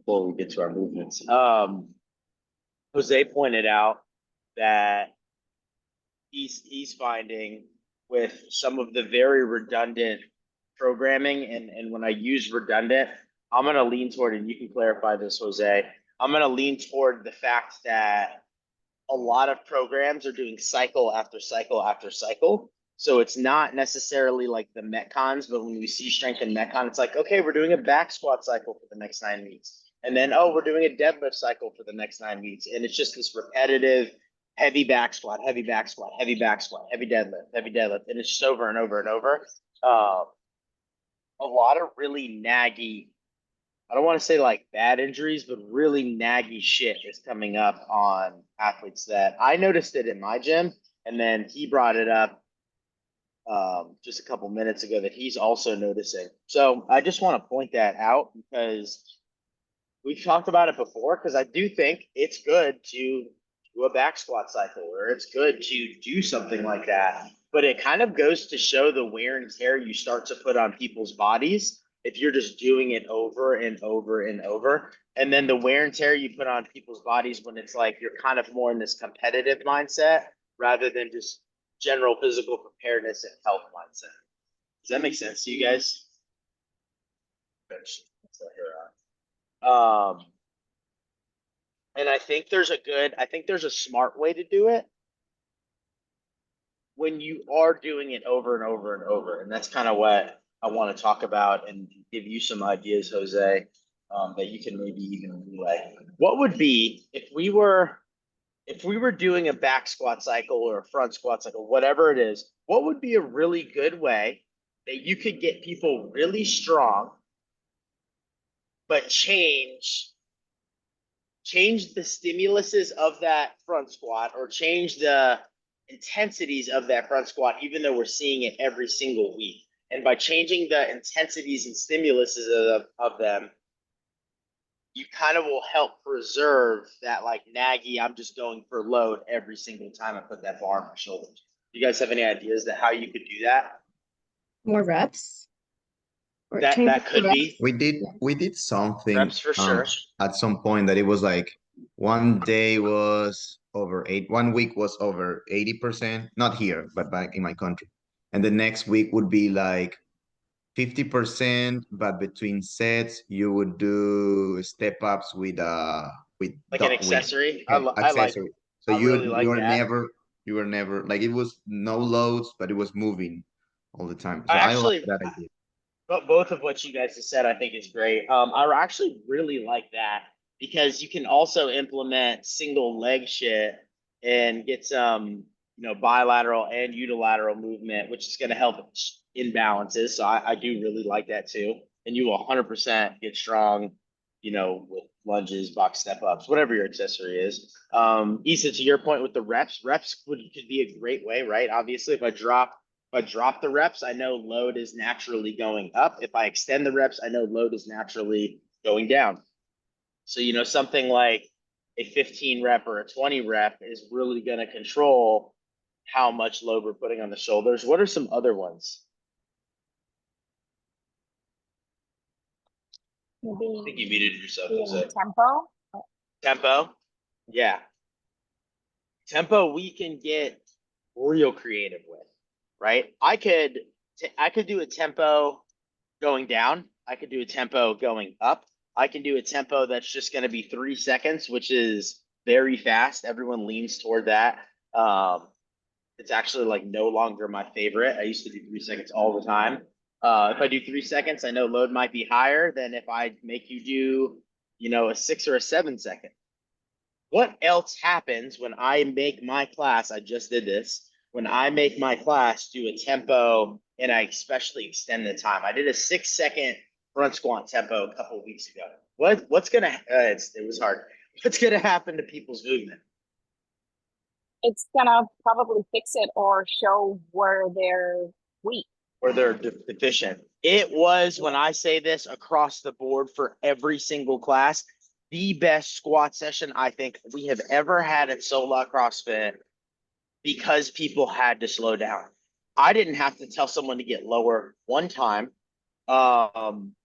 before we get to our movements. Jose pointed out that he's finding with some of the very redundant programming, and when I use redundant, I'm gonna lean toward, and you can clarify this, Jose. I'm gonna lean toward the fact that a lot of programs are doing cycle after cycle after cycle. So it's not necessarily like the Metcons, but when we see strength in Metcon, it's like, okay, we're doing a back squat cycle for the next 9 weeks. And then, oh, we're doing a deadlift cycle for the next 9 weeks. And it's just this repetitive heavy back squat, heavy back squat, heavy back squat, heavy deadlift, heavy deadlift. And it's just over and over and over. A lot of really naggy, I don't want to say like bad injuries, but really naggy shit is coming up on athletes that I noticed it in my gym. And then he brought it up just a couple minutes ago that he's also noticing. So I just want to point that out because we've talked about it before, because I do think it's good to do a back squat cycle, or it's good to do something like that. But it kind of goes to show the wear and tear you start to put on people's bodies if you're just doing it over and over and over. And then the wear and tear you put on people's bodies when it's like you're kind of more in this competitive mindset rather than just general physical preparedness and health mindset. Does that make sense to you guys? And I think there's a smart way to do it when you are doing it over and over and over. And that's kind of what I want to talk about and give you some ideas, Jose, that you can maybe even relay. What would be if we were doing a back squat cycle or a front squat cycle, whatever it is, what would be a really good way that you could get people really strong, but change the stimuluses of that front squat, or change the intensities of that front squat, even though we're seeing it every single week. And by changing the intensities and stimuluses of them, you kind of will help preserve that like naggy, I'm just going for load every single time I put that bar on my shoulders. Do you guys have any ideas that how you could do that? More reps? Or that could reps? Be. We did something reps for sure. At some point that it was like one day was over 1 week was over 80%, not here, but back in my country. And the next week would be like 50%, but between sets you would do step ups with like an accessory. Accessory. So you were never like, it was no loads, but it was moving all the time. So I like that idea. But both of what you guys have said, I think is great. I actually really like that because you can also implement single leg shit and get some, bilateral and unilateral movement, which is going to help imbalances. So I do really like that too. And you will 100% get strong, with lunges, box step ups, whatever your accessory is. Issa, to your point with the reps could be a great way, right? Obviously, if I drop the reps, I know load is naturally going up. If I extend the reps, I know load is naturally going down. So, something like a 15 rep or a 20 rep is really going to control how much load we're putting on the shoulders. What are some other ones? Maybe I think you muted yourself. tempo. Tempo? Yeah. Tempo we can get real creative with. Right? I could do a tempo going down. I could do a tempo going up. I can do a tempo that's just going to be 3 seconds, which is very fast. Everyone leans toward that. It's actually like no longer my favorite. I used to do 3 seconds all the time. If I do 3 seconds, I know load might be higher than if I make you do, a 6 or a 7 second. What else happens when I make my class? I just did this. When I make my class do a tempo and I especially extend the time. I did a 6 second front squat tempo a couple of weeks ago. What's gonna it was hard. What's gonna happen to people's movement? It's gonna probably fix it or show where they're weak. Or they're deficient. It was, when I say this across the board for every single class, the best squat session I think we have ever had at Solot CrossFit, because people had to slow down. I didn't have to tell someone to get lower one time.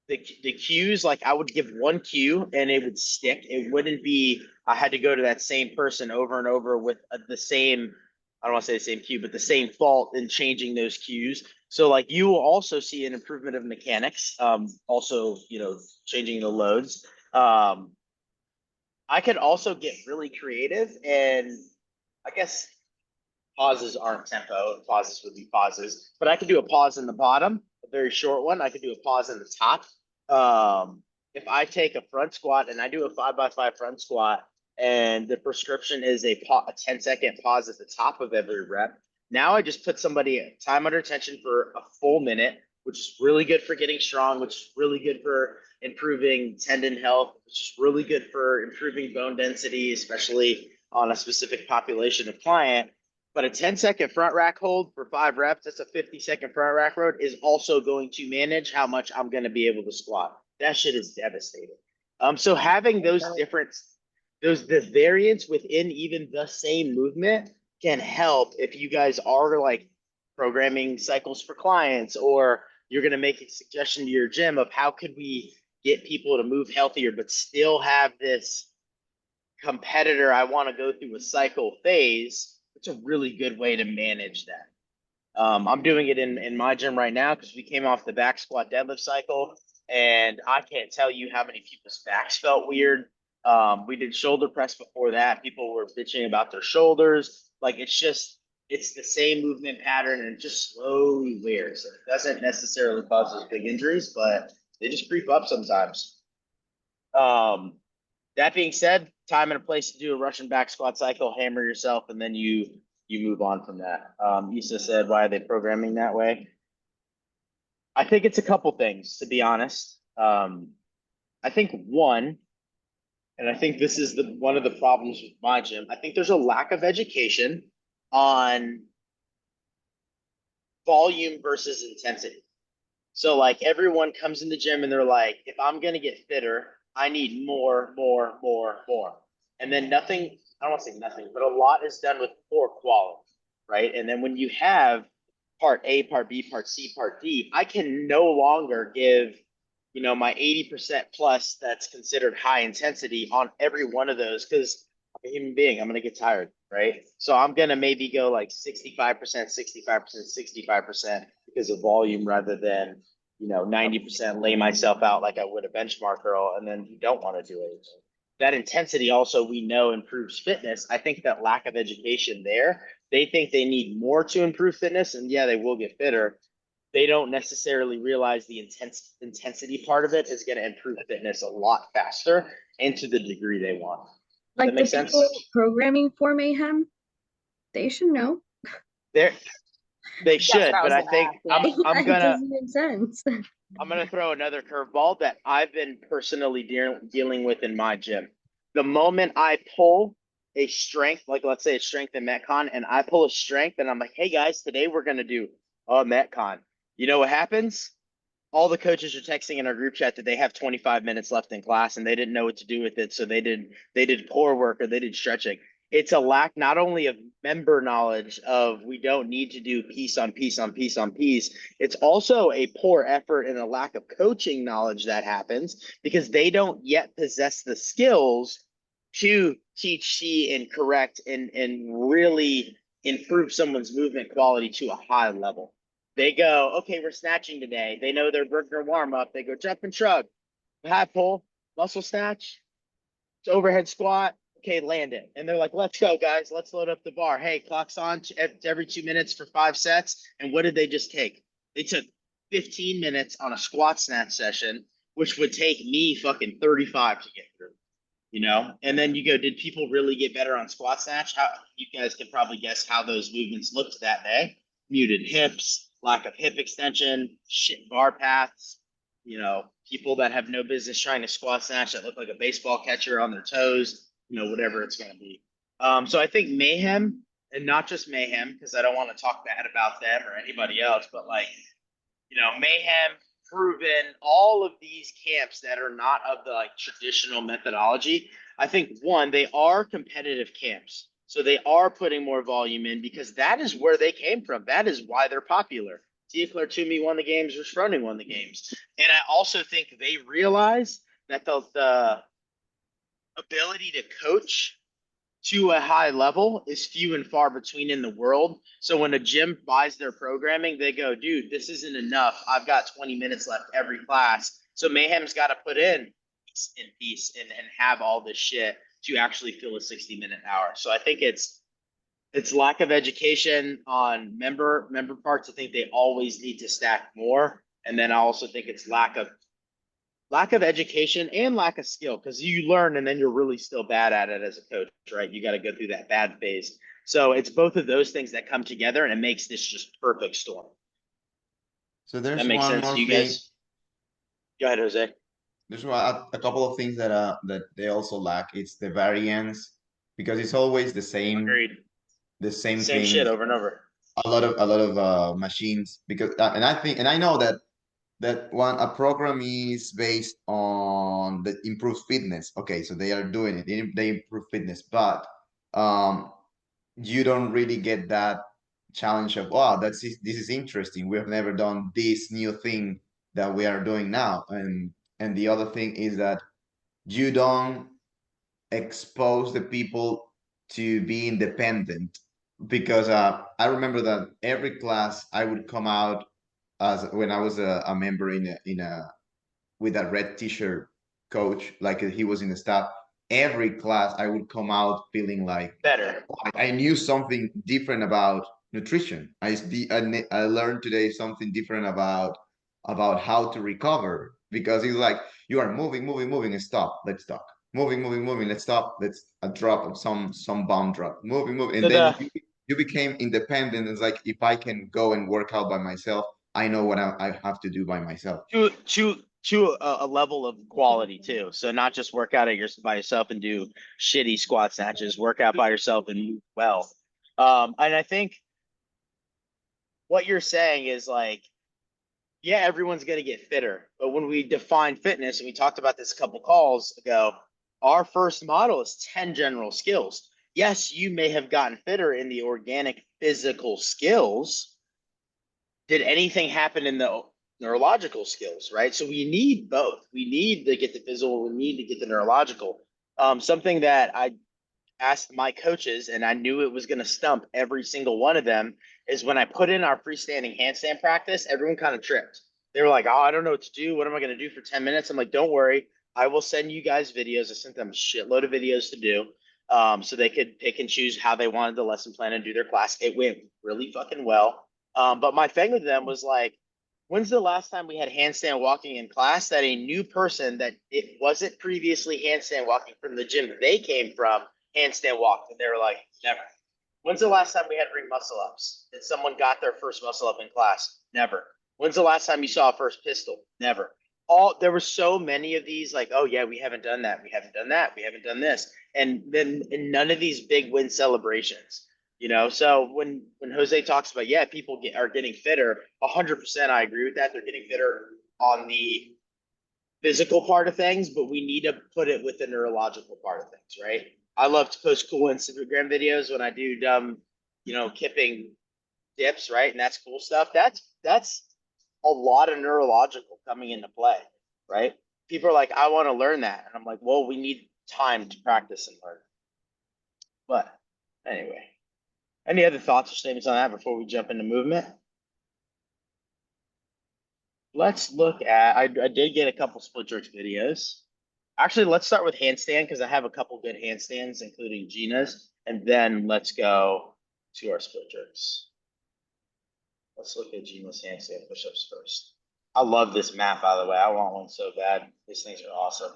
the cues, like I would give one cue and it would stick. It wouldn't be I had to go to that same person over and over with the same. I don't want to say the same cue, but the same fault in changing those cues. So like you will also see an improvement of mechanics. Also, changing the loads. I could also get really creative, and I guess pauses aren't tempo. Pauses would be pauses, but I could do a pause in the bottom, a very short one. I could do a pause in the top. If I take a front squat and I do a 5x5 front squat, and the prescription is a 10-second pause at the top of every rep, now I just put somebody time under tension for a full minute, which is really good for getting strong, which is really good for improving tendon health, which is really good for improving bone density, especially on a specific population of client. But a 10-second front rack hold for 5 reps, that's a 50-second front rack road, is also going to manage how much I'm going to be able to squat. That shit is devastating. So having those the variants within even the same movement can help if you guys are like programming cycles for clients, or you're going to make a suggestion to your gym of how could we get people to move healthier, but still have this competitor I want to go through a cycle phase. It's a really good way to manage that. I'm doing it in my gym right now because we came off the back squat deadlift cycle, and I can't tell you how many people's backs felt weird. We did shoulder press before that. People were bitching about their shoulders. Like it's the same movement pattern and it just slowly wears. It doesn't necessarily cause those big injuries, but they just creep up sometimes. That being said, time and a place to do a Russian back squat cycle, hammer yourself, and then you move on from that. Issa said, why are they programming that way? I think it's a couple things, to be honest. I think one, and I think this is one of the problems with my gym, I think there's a lack of education on volume versus intensity. So like everyone comes in the gym and they're like, if I'm gonna get fitter, I need more. And then nothing, I don't want to say nothing, but a lot is done with poor quality, right? And then when you have part A, part B, part C, part D, I can no longer give, my 80% plus that's considered high intensity on every one of those because I'm a human being. I'm going to get tired, right? So I'm going to maybe go like 65%, 65%, 65% because of volume rather than 90% lay myself out like I would a benchmark girl, and then you don't want to do anything. That intensity also we know improves fitness. I think that lack of education there, they think they need more to improve fitness, and yeah, they will get fitter. They don't necessarily realize the intensity part of it is going to improve fitness a lot faster and to the degree they want. Does Like that make the sense? people programming for Mayhem, they should know. They should, what I but was I gonna think ask, yeah. I'm It gonna doesn't make sense. I'm gonna throw another curveball that I've been personally dealing with in my gym. The moment I pull a strength, like let's say a strength in Metcon, and I pull a strength, and I'm like, hey guys, today we're gonna do a Metcon. You know what happens? All the coaches are texting in our group chat that they have 25 minutes left in class and they didn't know what to do with it, so they did core work or they did stretching. It's a lack not only of member knowledge of we don't need to do piece on piece on piece on piece, it's also a poor effort and a lack of coaching knowledge that happens because they don't yet possess the skills to teach, see, and correct and really improve someone's movement quality to a high level. They go, okay, we're snatching today. They know their burger warm up. They go jump and shrug, high pull, muscle snatch, overhead squat. Okay, land it. And they're like, let's go, guys. Let's load up the bar. Hey, clock's on every 2 minutes for 5 sets. And what did they just take? They took 15 minutes on a squat snatch session, which would take me fucking 35 to get through. And then you go, did people really get better on squat snatch? How you guys can probably guess how those movements looked that day. Muted hips, lack of hip extension, shit bar paths, people that have no business trying to squat snatch that look like a baseball catcher on their toes, whatever it's going to be. So I think Mayhem, and not just Mayhem, because I don't want to talk bad about them or anybody else, but Mayhem, Proven, all of these camps that are not of the traditional methodology. I think one, they are competitive camps. So they are putting more volume in because that is where they came from. That is why they're popular. Diacler Toomey won the games, Rich Froning won the games. And I also think they realize that the ability to coach to a high level is few and far between in the world. So when a gym buys their programming, they go, dude, this isn't enough. I've got 20 minutes left every class. So Mayhem's got to put in piece and have all this shit to actually fill a 60-minute hour. So I think it's lack of education on member parts. I think they always need to stack more. And then I also think it's lack of education and lack of skill, because you learn and then you're really still bad at it as a coach, right? You got to go through that bad phase. So it's both of those things that come together and it makes this just perfect storm. So there's That makes one sense more to you thing. guys? Go ahead, Jose. There's a couple of things that they also lack. It's the variance, because it's always the same Agreed. same Same thing. shit over and over. A lot of machines, because and I know that a program is based on the improved fitness. Okay, so they are doing it. They improve fitness, but you don't really get that challenge of, wow, this is interesting. We have never done this new thing that we are doing now. And the other thing is that you don't expose the people to be independent, because I remember that every class I would come out, as when I was a member in a with a red t-shirt coach, like he was in the staff. Every class I would come out feeling like Better. I knew something different about nutrition. I learned today something different about how to recover, because it's like you are moving, and stop, let's stop. Moving, let's stop. Let's a drop of some bomb drop. Moving, and So then you became independent. It's like, if I can go and work out by myself, I know what I have to do by myself. to a level of quality too. So not just work out by yourself and do shitty squat snatches, work out by yourself and move well. And I think what you're saying is like, yeah, everyone's going to get fitter. But when we define fitness, and we talked about this a couple calls ago, our first model is 10 general skills. Yes, you may have gotten fitter in the organic physical skills. Did anything happen in the neurological skills, right? So we need both. We need to get the physical, we need to get the neurological. Something that I asked my coaches, and I knew it was going to stump every single one of them, is when I put in our freestanding handstand practice, everyone kind of tripped. They were like, oh, I don't know what to do. What am I going to do for 10 minutes? I'm like, don't worry. I will send you guys videos. I sent them a shitload of videos to do. So they could pick and choose how they wanted the lesson plan and do their class. It went really fucking well. But my thing with them was like, when's the last time we had handstand walking in class that a new person that it wasn't previously handstand walking from the gym they came from handstand walked? And they were like, never. When's the last time we had ring muscle ups? That someone got their first muscle up in class? Never. When's the last time you saw a first pistol? Never. There were so many of these, like, oh yeah, we haven't done that. We haven't done that. We haven't done this. And then in none of these big win celebrations. So when Jose talks about, yeah, people are getting fitter, 100%, I agree with that. They're getting fitter on the physical part of things, but we need to put it with the neurological part of things, right? I love to post cool Instagram videos when I do dumb, kipping dips, right? And that's cool stuff. That's a lot of neurological coming into play, right? People are like, I want to learn that. And I'm like, well, we need time to practice and learn. But anyway. Any other thoughts or statements on that before we jump into movement? Let's look at, I did get a couple split jerks videos. Actually, let's start with handstand, because I have a couple good handstands, including Gina's, and then let's go to our split jerks. Let's look at Gina's handstand push-ups first. I love this mat, by the way. I want one so bad. These things are awesome.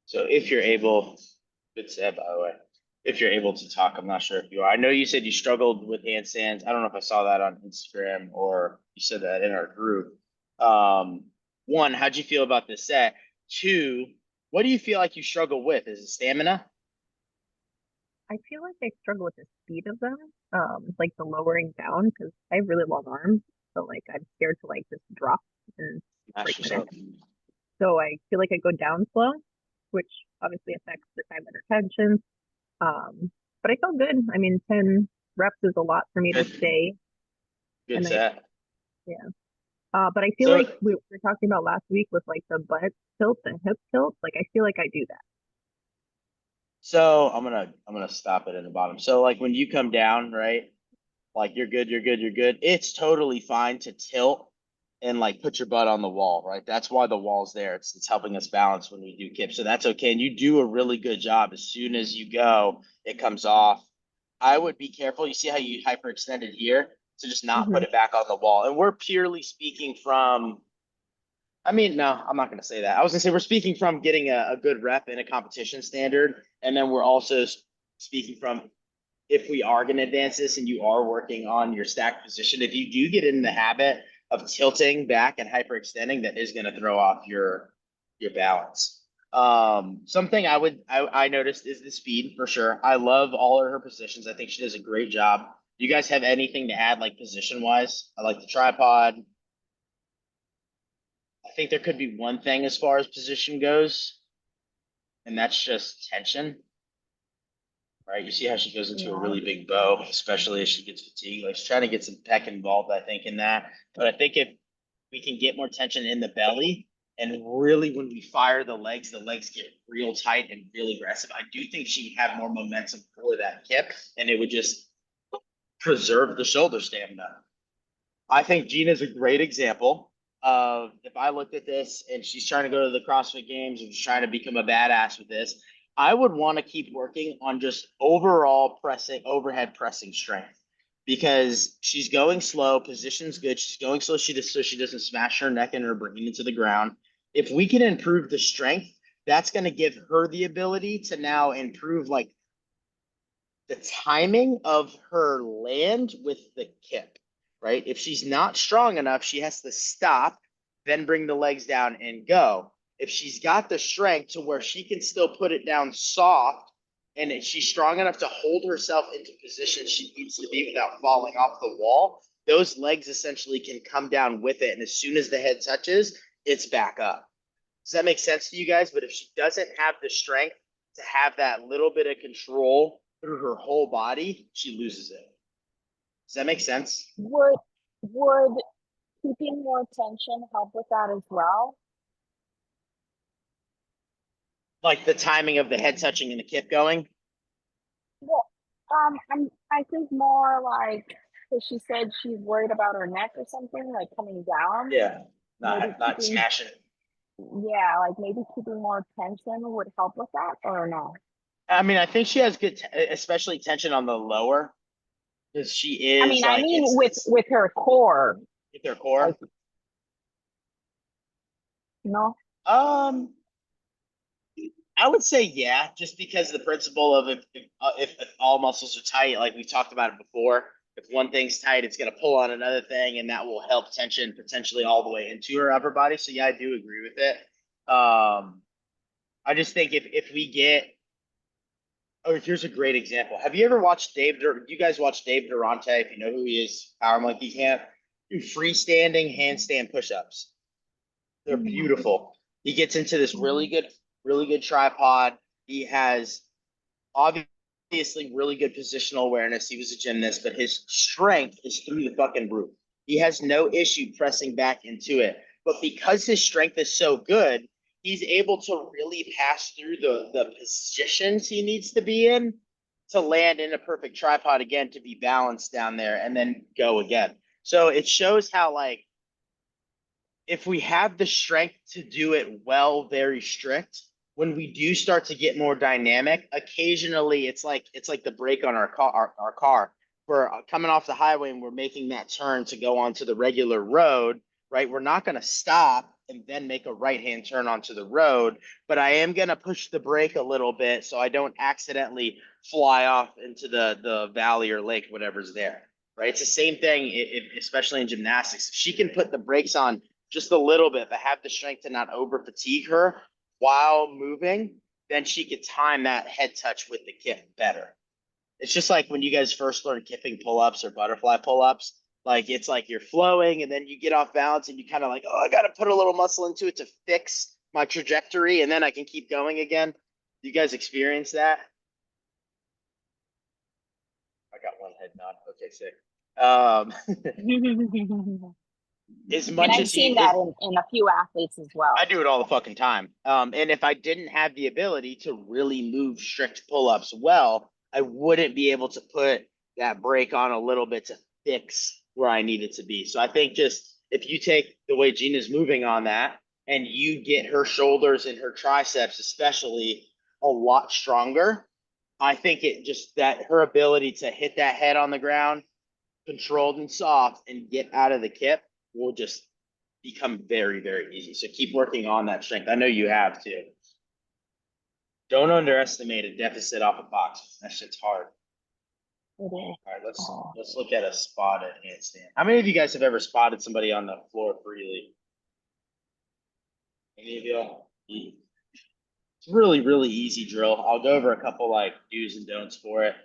So if you're able, good said, by the way, if you're able to talk, I'm not sure if you are. I know you said you struggled with handstands. I don't know if I saw that on Instagram or you said that in our group. One, how'd you feel about this set? Two, what do you feel like you struggle with? Is it stamina? I feel like I struggle with the speed of them, like the lowering down, because I have really long arms, so like I'm scared to like just drop and break Smash my neck. yourself. So I feel like I go down slow, which obviously affects the time under tension. But I felt good. I mean, 10 reps is a lot for me to Good, stay, good and set. yeah. But I feel So, like we were talking about last week with like the butt tilt and hip tilt. Like I feel like I do that. so I'm gonna stop it in the bottom. So like when you come down, right? Like you're good, you're good, you're good. It's totally fine to tilt and like put your butt on the wall, right? That's why the wall's there. It's helping us balance when we do kip. So that's okay. And you do a really good job. As soon as you go, it comes off. I would be careful. You see how you hyperextended here? To just not put Hmm. it back on the wall. And we're purely speaking from, I mean, no, I'm not going to say that. I was going to say we're speaking from getting a good rep in a competition standard. And then we're also speaking from if we are going to advance this and you are working on your stack position, if you do get in the habit of tilting back and hyperextending, that is going to throw off your balance. Something I noticed is the speed for sure. I love all of her positions. I think she does a great job. Do you guys have anything to add, like position wise? I like the tripod. I think there could be one thing as far as position goes, and that's just tension. Right, you see how she goes into a Yeah. really big bow, especially as she gets fatigued. Like she's trying to get some pec involved, I think, in that. But I think if we can get more tension in the belly, and really when we fire the legs get real tight and really aggressive. I do think she would have more momentum for that kip, and it would just preserve the shoulder stamina. I think Gina's a great example of if I looked at this and she's trying to go to the CrossFit Games and she's trying to become a badass with this, I would want to keep working on just overall pressing, overhead pressing strength because she's going slow, position's good. She's going slow so she doesn't smash her neck and her brain into the ground. If we can improve the strength, that's going to give her the ability to now improve like the timing of her land with the kip, right? If she's not strong enough, she has to stop, then bring the legs down and go. If she's got the strength to where she can still put it down soft and she's strong enough to hold herself into position she needs to be without falling off the wall, those legs essentially can come down with it. And as soon as the head touches, it's back up. Does that make sense to you guys? But if she doesn't have the strength to have that little bit of control through her whole body, she loses it. Does that make sense? Would keeping more tension help with that as well? Like the timing of the head touching and the kip going. Well, I think more like, because she said she's worried about her neck or something, like coming down. Yeah, Maybe not keeping, smashing. yeah, like maybe keeping more tension would help with that, or no? I mean, I think she has good, especially tension on the lower, because she I is mean, I like mean it's with her core, with her core. like, no? I would say yeah, just because the principle of if all muscles are tight, like we talked about it before, if one thing's tight, it's going to pull on another thing, and that will help tension potentially all the way into her upper body. So yeah, I do agree with it. I just think if we get, oh, here's a great example. Have you ever watched you guys watch Dave Durante? If you know who he is, Power Monkey Camp, do freestanding handstand push-ups. They're Mhm. beautiful. He gets into this really good tripod. He has obviously really good positional awareness. He was a gymnast, but his strength is through the fucking roof. He has no issue pressing back into it. But because his strength is so good, he's able to really pass through the positions he needs to be in to land in a perfect tripod again to be balanced down there and then go again. So it shows how like if we have the strength to do it well, very strict, when we do start to get more dynamic, occasionally it's like the brake on our car. Our car. We're coming off the highway and we're making that turn to go onto the regular road, right? We're not going to stop and then make a right hand turn onto the road, but I am going to push the brake a little bit so I don't accidentally fly off into the valley or lake, whatever's there. Right? It's the same thing, especially in gymnastics. If she can put the brakes on just a little bit, but have the strength to not over fatigue her while moving, then she could time that head touch with the kip better. It's just like when you guys first learn kipping pull-ups or butterfly pull-ups, like it's like you're flowing and then you get off balance and you kind of like, oh, I got to put a little muscle into it to fix my trajectory and then I can keep going again. You guys experience that? I got one head nod. Okay, sick. As And much I've as seen you, that in a few athletes as well. I do it all the fucking time. And if I didn't have the ability to really move strict pull-ups well, I wouldn't be able to put that brake on a little bit to fix where I need it to be. So I think just if you take the way Gina's moving on that and you get her shoulders and her triceps especially a lot stronger, I think it just that her ability to hit that head on the ground, controlled and soft, and get out of the kip will just become very, very easy. So keep working on that strength. I know you have too. Don't underestimate a deficit off a box. That shit's hard. It is. All right, Oh. let's look at a spotted handstand. How many of you guys have ever spotted somebody on the floor freely? Any of y'all? It's really, really easy drill. I'll go over a couple like do's and don'ts for it.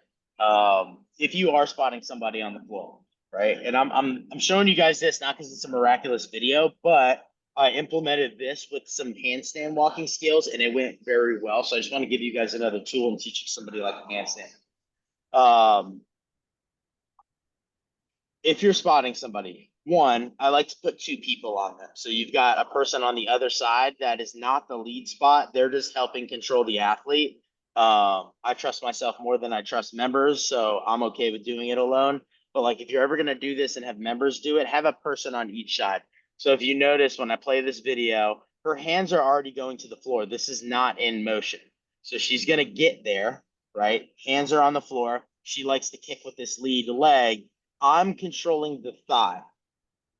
If you are spotting somebody on the floor, right? And I'm showing you guys this not because it's a miraculous video, but I implemented this with some handstand walking skills and it went very well. So I just want to give you guys another tool and teaching somebody like a handstand. If you're spotting somebody, one, I like to put two people on them. So you've got a person on the other side that is not the lead spot. They're just helping control the athlete. I trust myself more than I trust members, so I'm okay with doing it alone. But like if you're ever gonna do this and have members do it, have a person on each side. So if you notice when I play this video, her hands are already going to the floor. This is not in motion. So she's gonna get there, right? Hands are on the floor. She likes to kick with this lead leg. I'm controlling the thigh.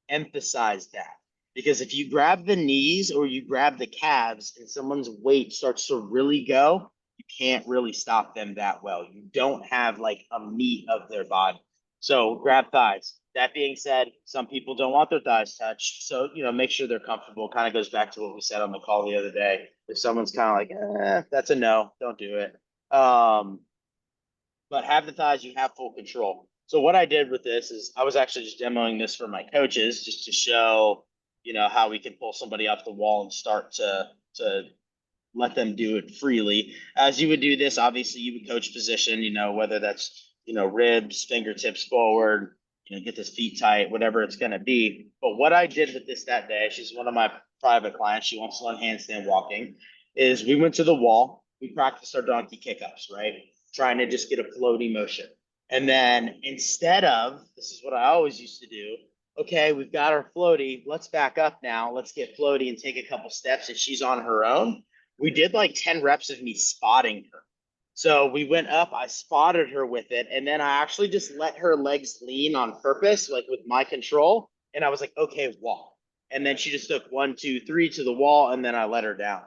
Emphasize that. Because if you grab the knees or you grab the calves and someone's weight starts to really go, you can't really stop them that well. You don't have like a meat of their body. So grab thighs. That being said, some people don't want their thighs touched. So, make sure they're comfortable. Kind of goes back to what we said on the call the other day. If someone's kind of like, that's a no, don't do it. But have the thighs, you have full control. So what I did with this is I was actually just demoing this for my coaches just to show, how we can pull somebody off the wall and start to let them do it freely. As you would do this, obviously you would coach position, whether that's, ribs, fingertips forward, get this feet tight, whatever it's going to be. But what I did with this that day, she's one of my private clients. She wants to learn handstand walking, is we went to the wall. We practiced our donkey kickups, right? Trying to just get a floaty motion. And then instead of, this is what I always used to do. Okay, we've got our floaty. Let's back up now. Let's get floaty and take a couple steps. And she's on her own. We did like 10 reps of me spotting her. So we went up, I spotted her with it. And then I actually just let her legs lean on purpose, like with my control. And I was like, okay, walk. And then she just took 1, 2, 3 to the wall. And then I let her down.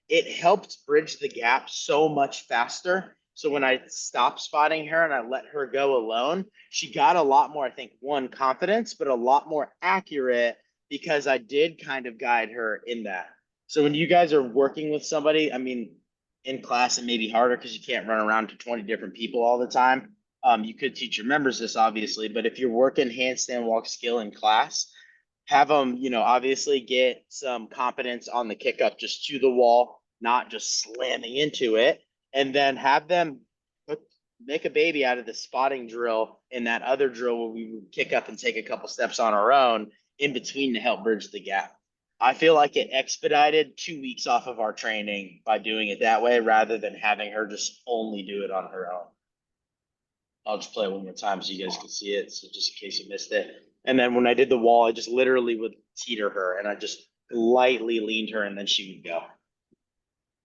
It helped bridge the gap so much faster. So when I stopped spotting her and I let her go alone, she got a lot more, I think, one, confidence, but a lot more accurate because I did kind of guide her in that. So when you guys are working with somebody, I mean, in class, it may be harder because you can't run around to 20 different people all the time. You could teach your members this, obviously, but if you're working handstand walk skill in class, have them, obviously get some competence on the kick up just to the wall, not just slamming into it. And then have them make a baby out of the spotting drill in that other drill where we would kick up and take a couple steps on our own in between to help bridge the gap. I feel like it expedited 2 weeks off of our training by doing it that way rather than having her just only do it on her own. I'll just play it one more time so you guys can see it. So just in case you missed it. And then when I did the wall, I just literally would teeter her and I just lightly leaned her and then she would go.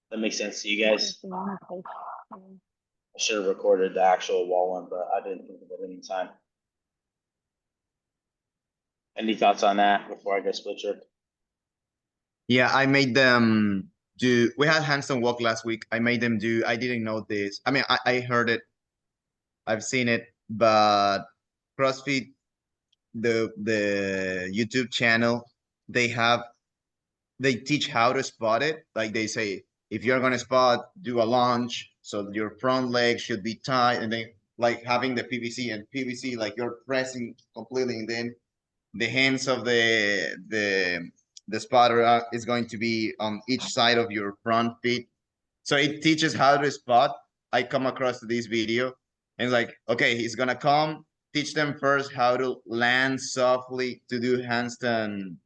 That makes sense to you guys? I should have recorded the actual wall one, but I didn't think of it any time. Any thoughts on that before I go split trip? Yeah, I made them do, we had handstand walk last week. I made them do, I didn't know this. I mean, I heard it, I've seen it, but CrossFit, the YouTube channel, they teach how to spot it. Like they say, if you're gonna spot, do a lunge, so your front leg should be tight, and then like having the PVC and PVC, like you're pressing completely, and then the hands of the spotter is going to be on each side of your front feet. So it teaches how to spot. I come across this video and it's like, okay, he's gonna come, teach them first how to land softly, to do handstand,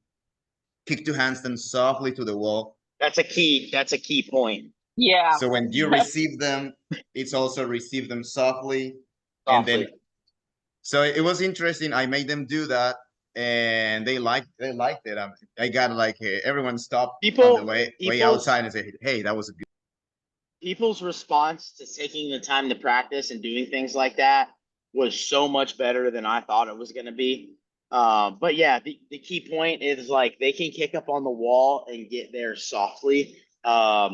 kick to handstand softly to the wall. That's a key point. Yeah. So when you receive them, it's also receive them softly. And then, Softly. so it was interesting. I made them do that, and they liked it. I got like everyone stopped on the way People's outside and said, "Hey, that was a good." people's response to taking the time to practice and doing things like that was so much better than I thought it was going to be. But yeah, the key point is like they can kick up on the wall and get there softly. I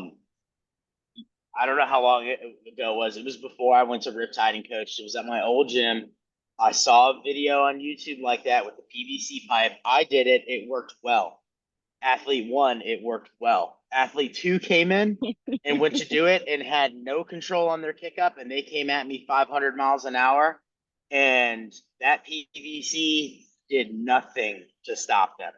don't know how long ago it was. It was before I went to Riptide and coached. It was at my old gym. I saw a video on YouTube like that with the PVC pipe. I did it. It worked well. Athlete 1, it worked well. Athlete 2 came in and went to do it and had no control on their kick up, and they came at me 500 miles an hour. And that PVC did nothing to stop them.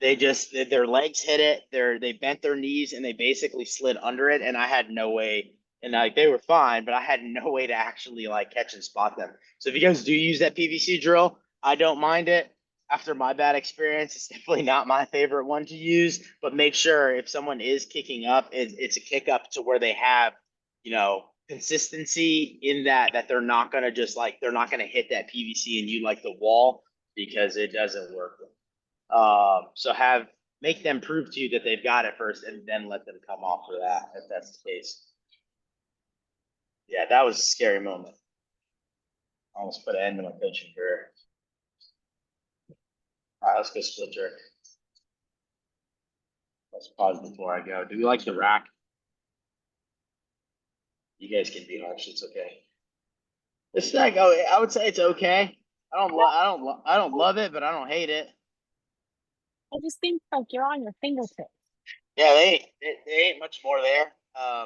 They just their legs hit it, they bent their knees and they basically slid under it, and I had no way. And like they were fine, but I had no way to actually like catch and spot them. So if you guys do use that PVC drill, I don't mind it. After my bad experience, it's definitely not my favorite one to use. But make sure if someone is kicking up, it's a kick up to where they have, consistency in that they're not gonna just like they're not gonna hit that PVC and you like the wall because it doesn't work. So make them prove to you that they've got it first, and then let them come off for that if that's the case. Yeah, that was a scary moment. Almost put an end to my coaching career. All right, let's go split jerk. Let's pause before I go. Do we like the rack? You guys can be harsh. It's okay. It's like I would say it's okay. I don't love it, but I don't hate it. I just think like you're on your fingertips. Yeah, they ain't much more there.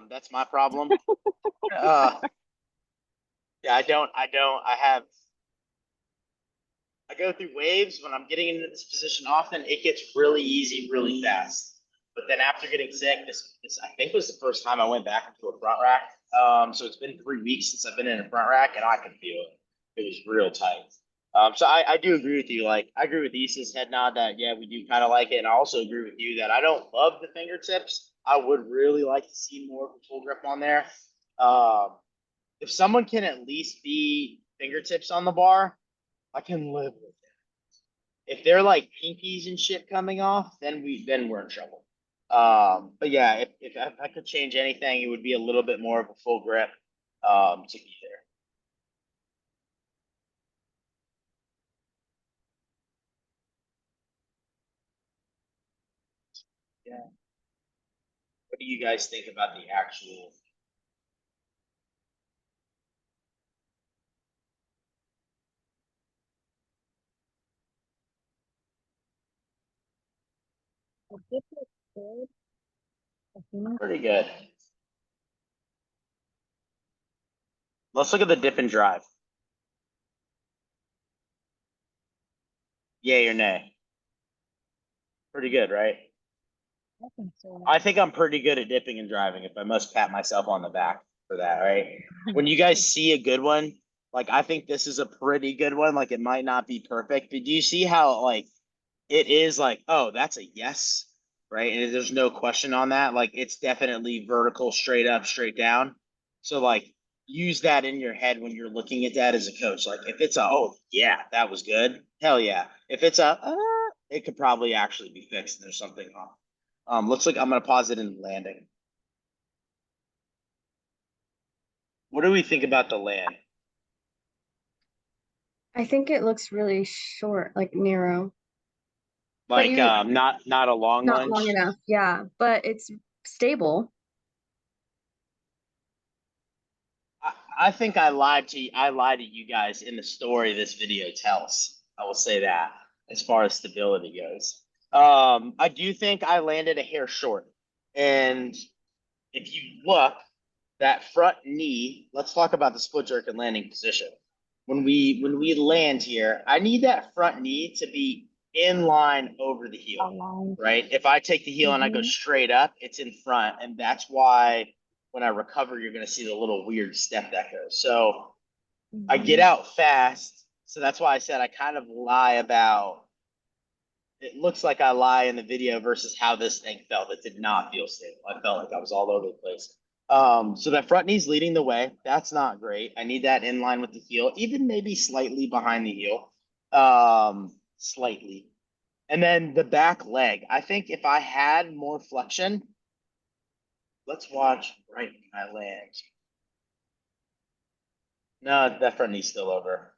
That's my problem. Yeah, I go through waves when I'm getting into this position often. It gets really easy, really fast. But then after getting sick, this I think was the first time I went back into a front rack. So it's been 3 weeks since I've been in a front rack, and I can feel it. It was real tight. So I do agree with you. Like I agree with Issa's head nod that yeah, we do kind of like it, and I also agree with you that I don't love the fingertips. I would really like to see more of a full grip on there. If someone can at least be fingertips on the bar, I can live with it. If they're like pinkies and shit coming off, then we're in trouble. But yeah, if I could change anything, it would be a little bit more of a full grip to be there. Yeah. What do you guys think about the actual? The dip is good. I think. Pretty good. Let's look at the dip and drive. Yay or nay? Pretty good, right? I think so. I think I'm pretty good at dipping and driving, if I must pat myself on the back for that, right? When you guys see a good one, like I think this is a pretty good one. Like it might not be perfect, but do you see how like it is like, oh, that's a yes, right? And there's no question on that. Like it's definitely vertical, straight up, straight down. So like use that in your head when you're looking at that as a coach. Like if it's a, oh yeah, that was good, hell yeah. If it's a, it could probably actually be fixed. And there's something wrong. Looks like I'm gonna pause it in landing. What do we think about the land? I think it looks really short, like narrow. Like you- not a long Not long lunge. enough, yeah, but it's stable. I think I lied to you guys in the story this video tells. I will say that as far as stability goes. I do think I landed a hair short. And if you look, that front knee, let's talk about the split jerk and landing position. When we land here, I need that front knee to be in line over the heel, Aligned. right? If I take the heel and I go Mhm. straight up, it's in front, and that's why when I recover, you're gonna see the little weird step that goes. So I get Mhm. out fast, so that's why I said I kind of lie about. It looks like I lie in the video versus how this thing felt. It did not feel stable. I felt like I was all over the place. So that front knee's leading the way. That's not great. I need that in line with the heel, even maybe slightly behind the heel. Slightly. And then the back leg. I think if I had more flexion, let's watch right when I land. No, that front knee's still over.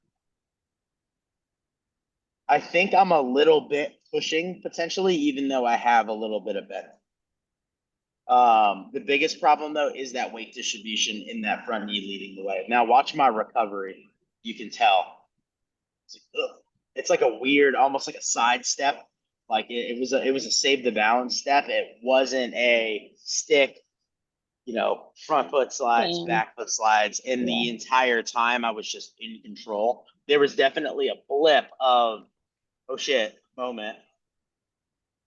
I think I'm a little bit pushing potentially, even though I have a little bit of bend. The biggest problem though is that weight distribution in that front knee leading the way. Now watch my recovery. You can tell. It's like a weird, almost like a side step. Like it was a save the balance step. It wasn't a stick, front foot slides, Same. back foot slides. And the Yeah. entire time I was just in control. There was definitely a blip of, oh shit, moment.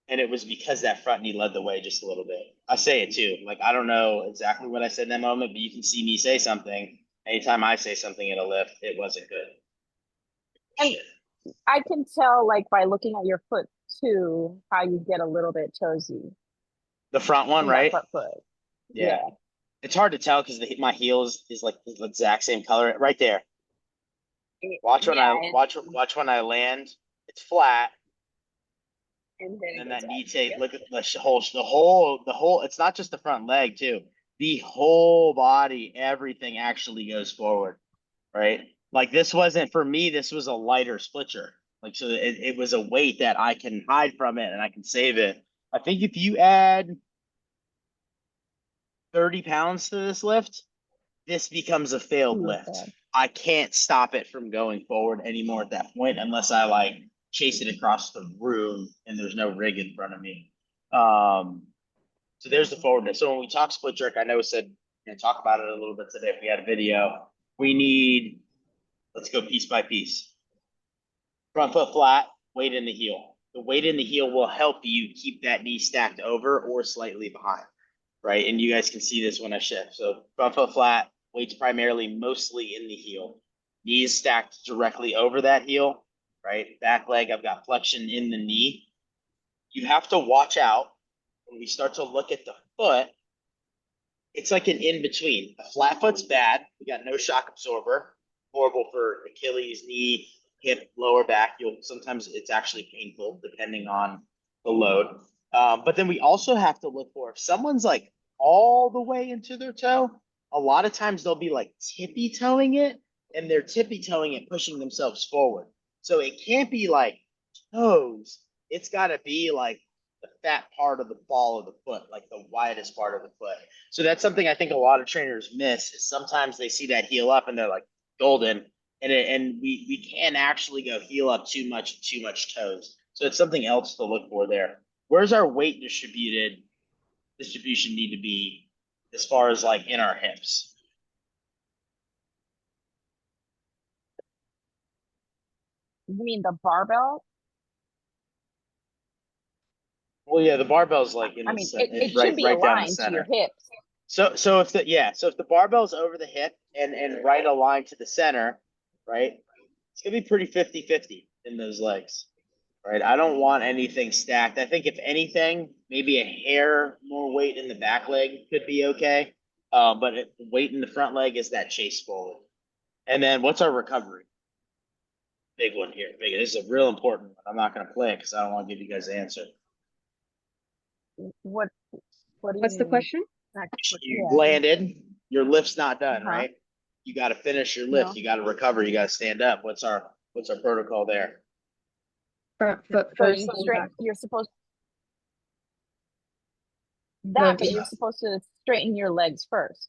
And it was because that front knee led the way just a little bit. I say it too. Like, I don't know exactly what I said in that moment, but you can see me say something. Anytime I say something in a lift, it wasn't good. And Shit. I can tell, like, by looking at your foot too, how you get a little bit toesy The front one, in that right? front foot. Yeah. It's hard to tell because my heel is like the exact same color right there. Watch when Yeah, I watch when I land. It's flat, and then and it then gets that up. knee take. Yep. Look at the whole. It's not just the front leg too. The whole body, everything actually goes forward, right? Like this wasn't for me. This was a lighter splitcher. Like so, it was a weight that I can hide from it and I can save it. I think if you add 30 pounds to this lift, this becomes a failed Ooh, lift. bad. I can't stop it from going forward anymore at that point unless I like chase it across the room and there's no rig in front of me. So there's the forwardness. So when we talk split jerk, I know we said we're gonna talk about it a little bit today if we had a video. We need, let's go piece by piece. Front foot flat, weight in the heel. The weight in the heel will help you keep that knee stacked over or slightly behind, right? And you guys can see this when I shift. So front foot flat, weight's primarily mostly in the heel. Knees stacked directly over that heel, right? Back leg, I've got flexion in the knee. You have to watch out when we start to look at the foot. It's like an in between. A flat foot's bad. We got no shock absorber. Horrible for Achilles, knee, hip, lower back. Sometimes it's actually painful depending on the load. But then we also have to look for if someone's like all the way into their toe. A lot of times they'll be like tippy toeing it, and they're tippy toeing it, pushing themselves forward. So it can't be like toes. It's got to be like the fat part of the ball of the foot, like the widest part of the foot. So that's something I think a lot of trainers miss is sometimes they see that heel up and they're like golden, and we can't actually go heel up too much toes. So it's something else to look for there. Where's our weight distribution need to be as far as like in our hips? You mean the barbell? Well, yeah, the barbell's like in I the mean, it right should be right down the aligned to your center. hips. So if the barbell's over the hip and right aligned to the center, right? It's gonna be pretty 50-50 in those legs, right? I don't want anything stacked. I think if anything, maybe a hair more weight in the back leg could be okay. But weight in the front leg is that chase forward. And then what's our recovery? Big one here. This is a real important one. I'm not gonna play it because I don't want to give you guys the answer. What do you What's the mean? question? You Yeah. landed, your lift's not done, Uh-huh. right? You got to finish your lift. No. You got to recover. You got to stand up. What's our protocol there? Front foot So first. you then straight, back. you're supposed No, but you're supposed to straighten your legs first.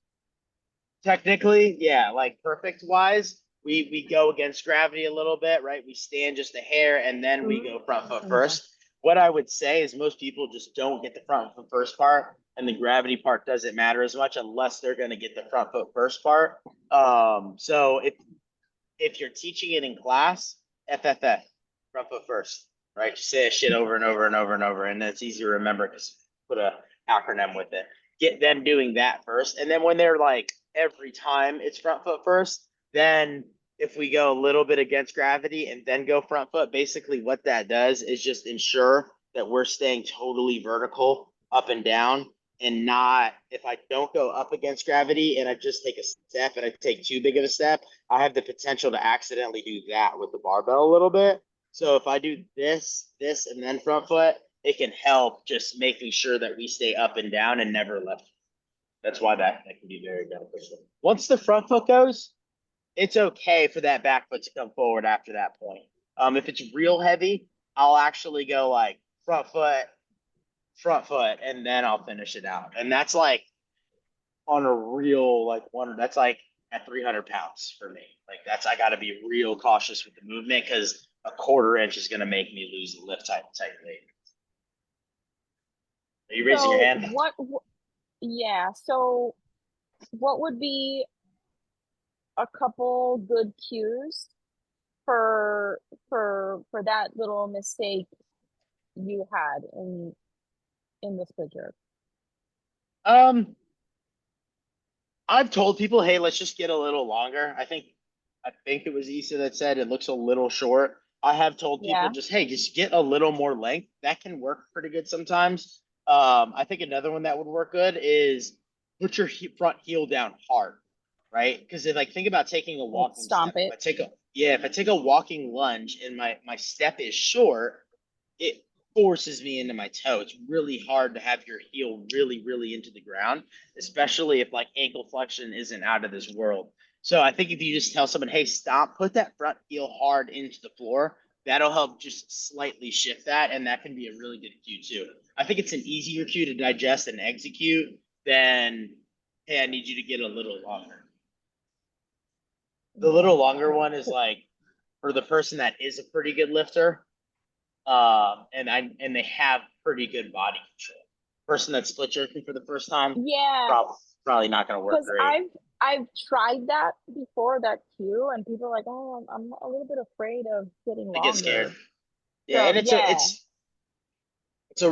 Technically, yeah, like perfect wise, we go against gravity a little bit, right? We stand just a hair and then we go front foot first. What I would say is most people just don't get the front foot first part and the gravity part doesn't matter as much unless they're going to get the front foot first part. So if you're teaching it in class, FFF, front foot first, right? Just say that shit over and over and over and over, and it's easy to remember because put a acronym with it. Get them doing that first, and then when they're like every time it's front foot first, then if we go a little bit against gravity and then go front foot, basically what that does is just ensure that we're staying totally vertical up and down, and not, if I don't go up against gravity and I just take a step and I take too big of a step, I have the potential to accidentally do that with the barbell a little bit. So if I do this, and then front foot, it can help just making sure that we stay up and down and never left. That's why that can be very beneficial. Once the front foot goes, it's okay for that back foot to come forward after that point. If it's real heavy, I'll actually go like front foot, and then I'll finish it out. And that's like on a real like one. That's like at 300 pounds for me. Like I got to be real cautious with the movement because a quarter inch is going to make me lose the lift tightly. Are you raising your So hand? yeah, so what would be a couple good cues for that little mistake you had in this picture? I've told people, hey, let's just get a little longer. I think it was Issa that said it looks a little short. I have told people Yeah. just, hey, just get a little more length. That can work pretty good sometimes. I think another one that would work good is put your front heel down hard, right? Because if think about taking a walking stomp step, it. if I take a walking lunge and my step is short, it forces me into my toe. It's really hard to have your heel really, really into the ground, especially if like ankle flexion isn't out of this world. So I think if you just tell someone, hey, stop, put that front heel hard into the floor, that'll help just slightly shift that. And that can be a really good cue too. I think it's an easier cue to digest and execute than, hey, I need you to get a little longer. The little longer one is like for the person that is a pretty good lifter, and they have pretty good body control. Person that's split jerking for the first time, Yeah, probably not going to work because great. I've tried that before, that cue, and people are like, oh, I'm a little bit afraid of getting They get scared. longer. Yeah, So, and yeah.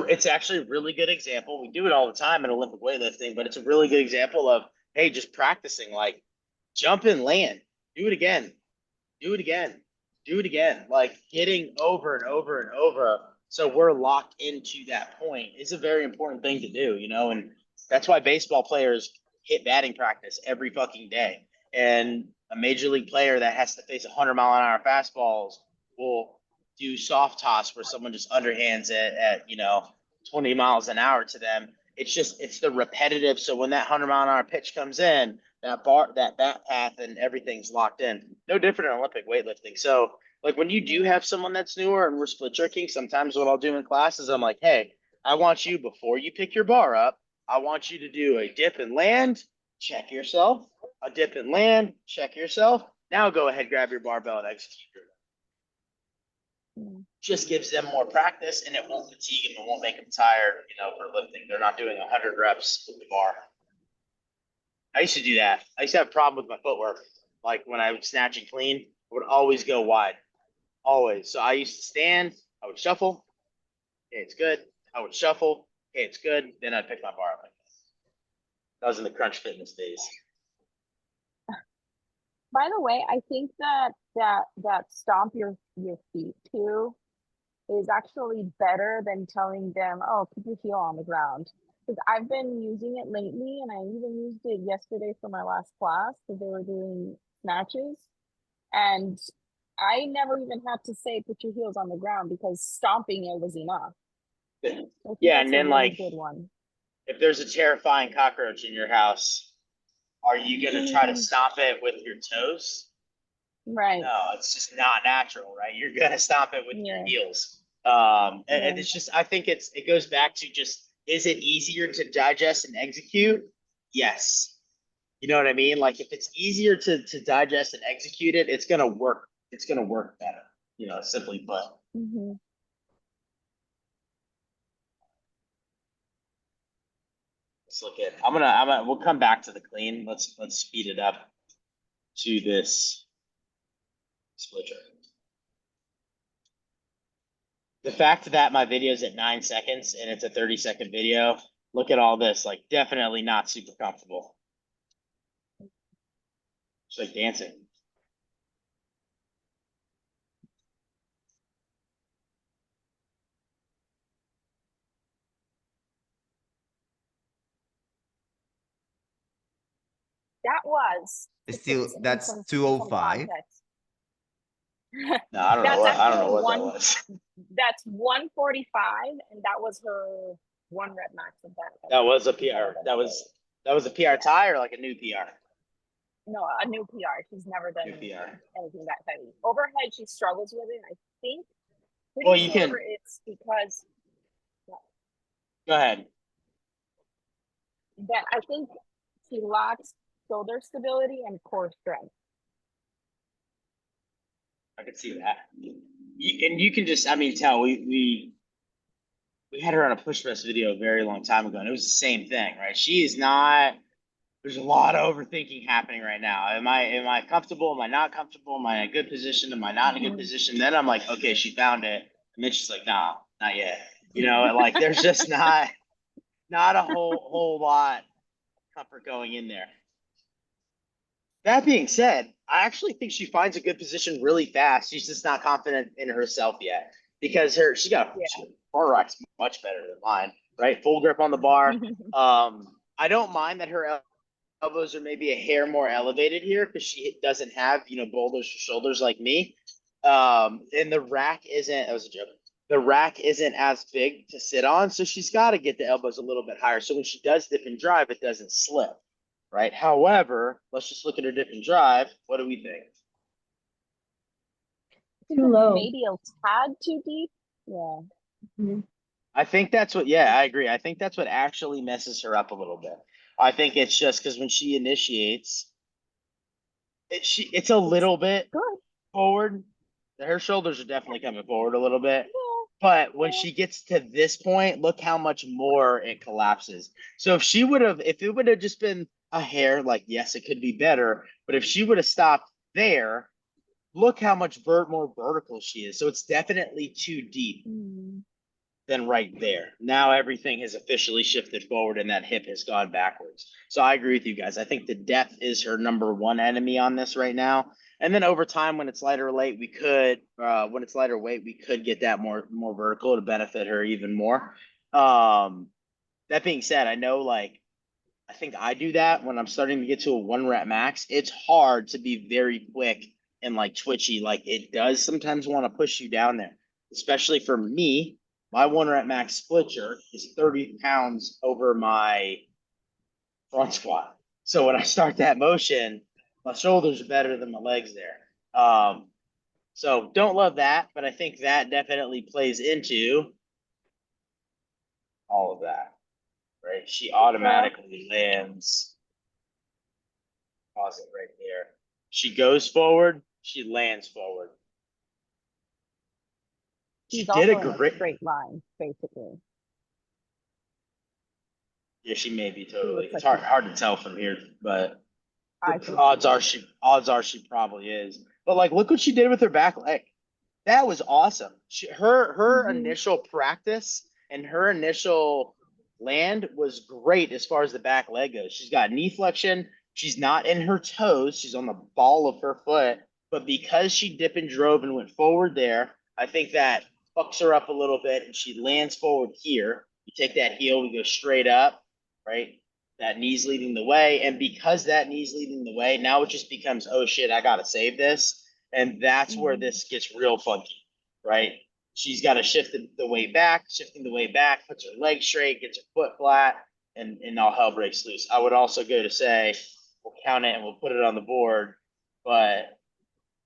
it's actually a really good example. We do it all the time in Olympic weightlifting, but it's a really good example of, hey, just practicing, like jump and land, do it again, do it again, do it again, like hitting over and over and over. So we're locked into that point is a very important thing to do, and that's why baseball players hit batting practice every fucking day. And a major league player that has to face 100-mile-an-hour fastballs will do soft toss where someone just underhands it at 20 miles an hour to them. It's the repetitive. So when that 100-mile-an-hour pitch comes in, that bat path and everything's locked in. No different in Olympic weightlifting. So like when you do have someone that's newer and we're split jerking, sometimes what I'll do in class is I'm like, hey, I want you, before you pick your bar up, I want you to do a dip and land, check yourself, a dip and land, check yourself. Now go ahead, grab your barbell and execute your just gives them more practice, and it won't fatigue them, it won't make them tired, for lifting. They're not doing 100 reps with the bar. I used to do that. I used to have a problem with my footwork. Like when I would snatch and clean, I would always go wide. Always. So I used to stand, I would shuffle. Okay, it's good. I would shuffle. Okay, it's good. Then I'd pick my bar up like this. That was in the Crunch Fitness days. By the way, I think that stomp your feet too is actually better than telling them, oh, keep your heel on the ground. Because I've been using it lately, and I even used it yesterday for my last class because they were doing snatches. And I never even had to say put your heels on the ground because stomping it was enough. I think Yeah, that's and a then really good one. if there's a terrifying cockroach in your house, are you gonna try to stop it with your toes? Right. No, it's just not natural, right? You're gonna stop it with your Yeah. heels. And it's just, I think it goes back to just, is it easier to digest and execute? Yes. You know what I mean? Like if it's easier to digest and execute it, it's gonna work. It's gonna work better. Simply put. Mhm. Let's look at, we'll come back to the clean. Let's speed it up to this splitter. The fact that my video is at 9 seconds and it's a 30-second video, look at all this, like definitely not super comfortable. It's like dancing. That was. It's still, in that's some 205. context. No, I don't know That's what, I don't know actually what that one- was. That's 145, and that was her 1 rep max of that. That was a PR. That was a PR tie or like a new PR? No, a new PR. She's never done New PR. anything that heavy. Overhead, she struggles with it. I think. Well, you can- It's because Go ahead. that I think she lacks shoulder stability and core strength. I could see that. And you can just, I mean, tell we had her on a push press video a very long time ago, and it was the same thing, right? She is not. There's a lot of overthinking happening right now. Am I comfortable? Am I not comfortable? Am I in a good position? Am I not in a good position? Then I'm like, okay, she found it, and then she's like, nah, not yet. You know, like there's just not a whole lot of comfort going in there. That being said, I actually think she finds a good position really fast. She's just not confident in herself yet because she got bar rack's much better than mine, right? Full grip on the bar. I don't mind that her elbows are maybe a hair more elevated here because she doesn't have, boulders or shoulders like me. And the rack isn't, that was a joke. The rack isn't as big to sit on, so she's got to get the elbows a little bit higher. So when she does dip and drive, it doesn't slip. Right. However, let's just look at her dip and drive. What do we think? Too low. Maybe a tad too deep. Yeah. I think that's what, I agree. I think that's what actually messes her up a little bit. I think it's just because when she initiates, it's a little bit Good. forward. Her shoulders are definitely coming forward a little bit. Yeah. But when she gets to this point, look how much more it collapses. So if it would have just been a hair, like, yes, it could be better. But if she would have stopped there, look how much more vertical she is. So it's definitely too deep than right there. Now everything has officially shifted forward and that hip has gone backwards. So I agree with you guys. I think the depth is her number one enemy on this right now. And then over time, when it's lighter weight, we could get that more vertical to benefit her even more. That being said, I know I think I do that when I'm starting to get to a 1 rep max. It's hard to be very quick and twitchy. Like it does sometimes want to push you down there, especially for me. My 1 rep max split jerk is 30 pounds over my front squat. So when I start that motion, my shoulders are better than my legs there. So don't love that, but I think that definitely plays into all of that, right? She automatically lands. Pause it right there. She goes forward. She lands forward. She She's did also a in great. straight line, basically. Yeah, she may be totally. looks It's like hard to tell from here, but I think odds are she probably is. But look what she did with her back leg. That was awesome. Her initial practice and her initial land was great as far as the back leg goes. She's got knee flexion. She's not in her toes. She's on the ball of her foot. But because she dip and drove and went forward there, I think that fucks her up a little bit, and she lands forward here. You take that heel, we go straight up, right? That knee's leading the way. And because that knee's leading the way, now it just becomes, oh shit, I gotta save this. And that's where this gets real funky, right? She's got to shift the weight back, shifting the weight back, puts her leg straight, gets her foot flat, and all hell breaks loose. I would also go to say, we'll count it and we'll put it on the board, but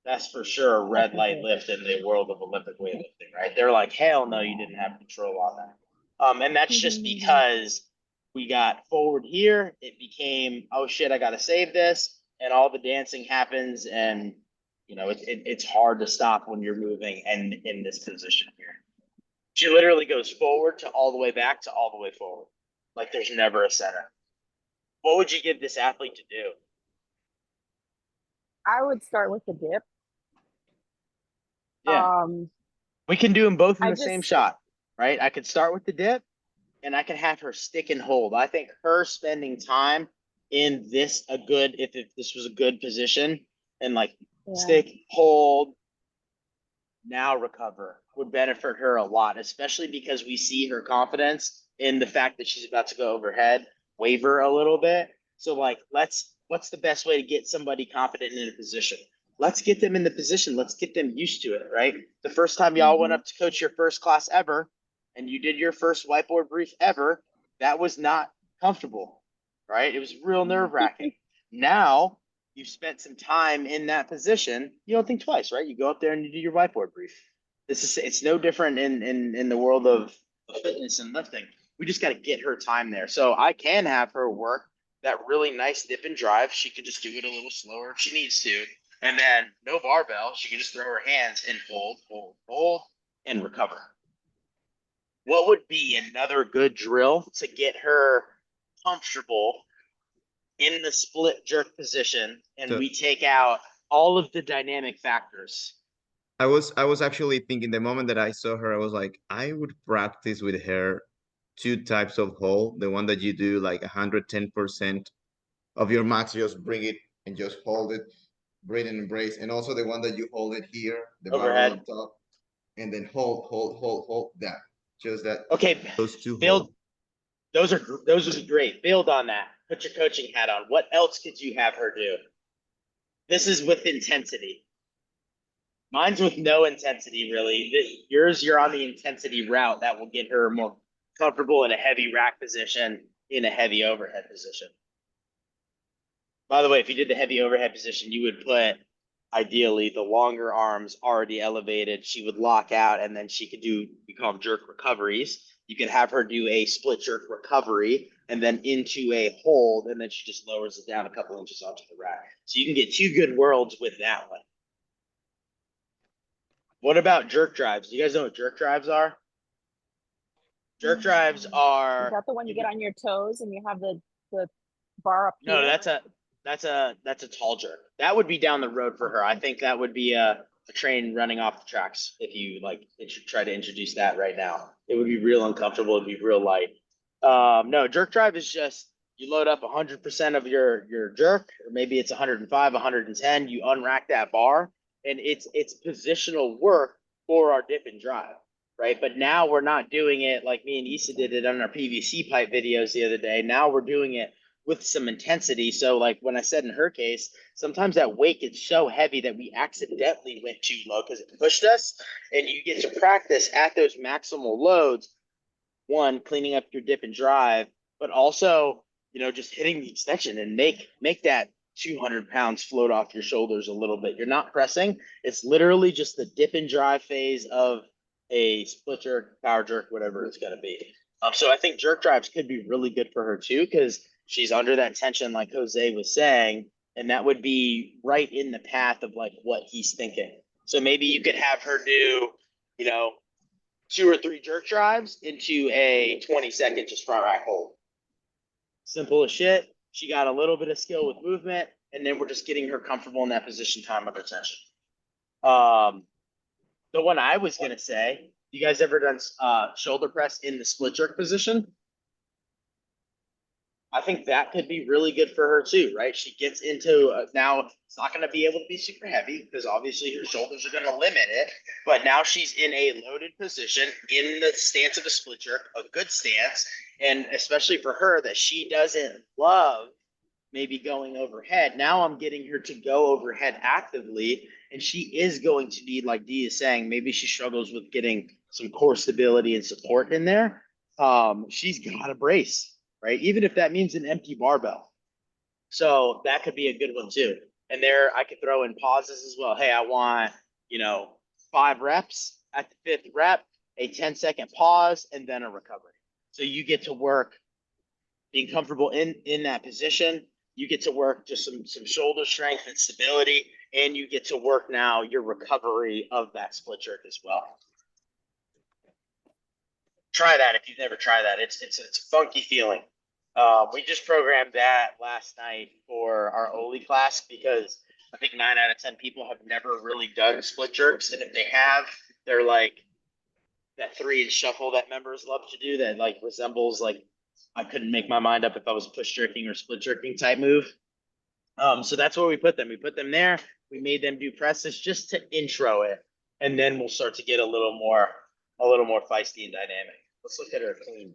that's for sure a red light lift in the world of Olympic weightlifting, right? They're like, hell no, you didn't have control on that. And that's just because we got forward here. It became, oh shit, I got to save this. And all the dancing happens. And, it's hard to stop when you're moving and in this position here. She literally goes forward to all the way back to all the way forward. Like there's never a center. What would you give this athlete to do? I would start with the dip. Yeah, we can do them both in I the same just, shot, right? I could start with the dip and I can have her stick and hold. I think her spending time in this if this was a good position and like yeah. stick, hold, now recover would benefit her a lot, especially because we see her confidence in the fact that she's about to go overhead waver a little bit. So like, what's the best way to get somebody confident in a position? Let's get them in the position. Let's get them used to it, right? The first time y'all went up to coach your first class ever and you did your first whiteboard brief ever, that was not comfortable, right? It was real nerve wracking. Now you've spent some time in that position, you don't think twice, right? You go up there and you do your whiteboard brief. It's no different in the world of fitness and lifting. We just got to get her time there. So I can have her work that really nice dip and drive. She could just do it a little slower if she needs to. And then no barbell. She can just throw her hands and hold, and recover. What would be another good drill to get her comfortable in the split jerk position and So- we take out all of the dynamic factors? I was actually thinking the moment that I saw her, I was like, I would practice with her two types of hold. The one that you do like 110% of your max, just bring it and just hold it, breathe and embrace. And also the one that you hold it here, the barbell Overhead. on top, and then hold that. Just that, Okay, those two build. hold. Those are great. Build on that. Put your coaching hat on. What else could you have her do? This is with intensity. Mine's with no intensity, really. Yours, you're on the intensity route that will get her more comfortable in a heavy rack position, in a heavy overhead position. By the way, if you did the heavy overhead position, you would put ideally the longer arms already elevated. She would lock out and then she could do, we call them jerk recoveries. You could have her do a split jerk recovery and then into a hold, and then she just lowers it down a couple inches onto the rack. So you can get two good worlds with that one. What about jerk drives? Do you guys know what jerk drives are? Jerk drives Is are, that the one you get on your toes and you have the bar up no, here? that's a tall jerk. That would be down the road for her. I think that would be a train running off the tracks if you like try to introduce that right now. It would be real uncomfortable. It'd be real light. No, jerk drive is just you load up 100% of your jerk, or maybe it's 105, 110. You unrack that bar, and it's positional work for our dip and drive, right? But now we're not doing it like me and Issa did it on our PVC pipe videos the other day. Now we're doing it with some intensity. So like when I said in her case, sometimes that weight gets so heavy that we accidentally went too low because it pushed us, and you get to practice at those maximal loads. One, cleaning up your dip and drive, but also, just hitting the extension and make that 200 pounds float off your shoulders a little bit. You're not pressing. It's literally just the dip and drive phase of a split jerk, power jerk, whatever it's going to be. So I think jerk drives could be really good for her too, because she's under that tension, like Jose was saying, and that would be right in the path of like what he's thinking. So maybe you could have her do, 2 or 3 jerk drives into a 20-second just front rack hold. Simple as shit. She got a little bit of skill with movement, and then we're just getting her comfortable in that position time under tension. The one I was gonna say, you guys ever done shoulder press in the split jerk position? I think that could be really good for her too, right? She gets into now it's not going to be able to be super heavy because obviously her shoulders are going to limit it, but now she's in a loaded position in the stance of a split jerk, a good stance, and especially for her that she doesn't love maybe going overhead. Now I'm getting her to go overhead actively, and she is going to need, like Dee is saying, maybe she struggles with getting some core stability and support in there. She's got a brace. Right? Even if that means an empty barbell. So that could be a good one too. And there I could throw in pauses as well. Hey, I want, 5 reps at the 5th rep, a 10-second pause, and then a recovery. So you get to work being comfortable in that position. You get to work just some shoulder strength and stability, and you get to work now your recovery of that split jerk as well. Try that if you've never tried that. It's a funky feeling. We just programmed that last night for our Oli class because I think 9 out of 10 people have never really done split jerks, and if they have, they're like that 3-inch shuffle that members love to do that like resembles like I couldn't make my mind up if I was push jerking or split jerking type move. So that's where we put them. We put them there. We made them do presses just to intro it, and then we'll start to get a little more feisty and dynamic. Let's look at her clean.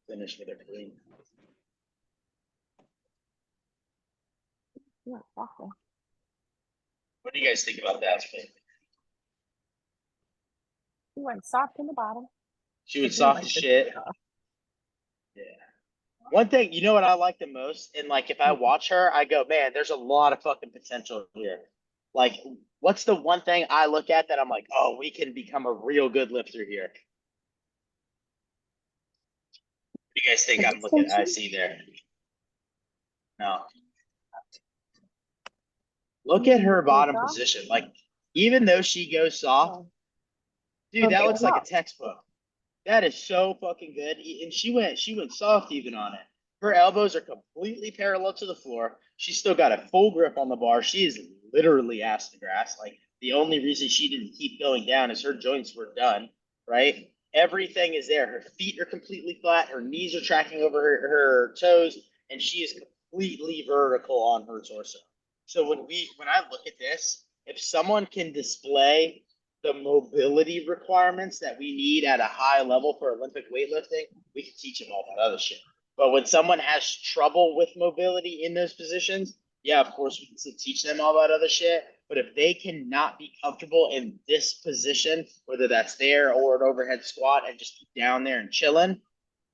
Finish with her clean. Yeah, exactly. What do you guys think about that? He went soft in the bottom. She was I soft like as the shit. takeoff. Yeah. One thing, you know what I like the most? And like if I watch her, I go, man, there's a lot of fucking potential here. Like, what's the one thing I look at that I'm like, oh, we can become a real good lifter here? What do you guys think I'm looking at? I see there. No. Look at her bottom Takeoff? position. Like, even though she goes soft, Oh, dude, Oh, that big looks like a drop. textbook. That is so fucking good. And she went soft even on it. Her elbows are completely parallel to the floor. She's still got a full grip on the bar. She is literally ass to grass. Like the only reason she didn't keep going down is her joints were done, right? Everything is there. Her feet are completely flat. Her knees are tracking over her toes, and she is completely vertical on her torso. So when I look at this, if someone can display the mobility requirements that we need at a high level for Olympic weightlifting, we can teach them all that other shit. But when someone has trouble with mobility in those positions, yeah, of course we can still teach them all that other shit. But if they cannot be comfortable in this position, whether that's there or an overhead squat and just keep down there and chilling,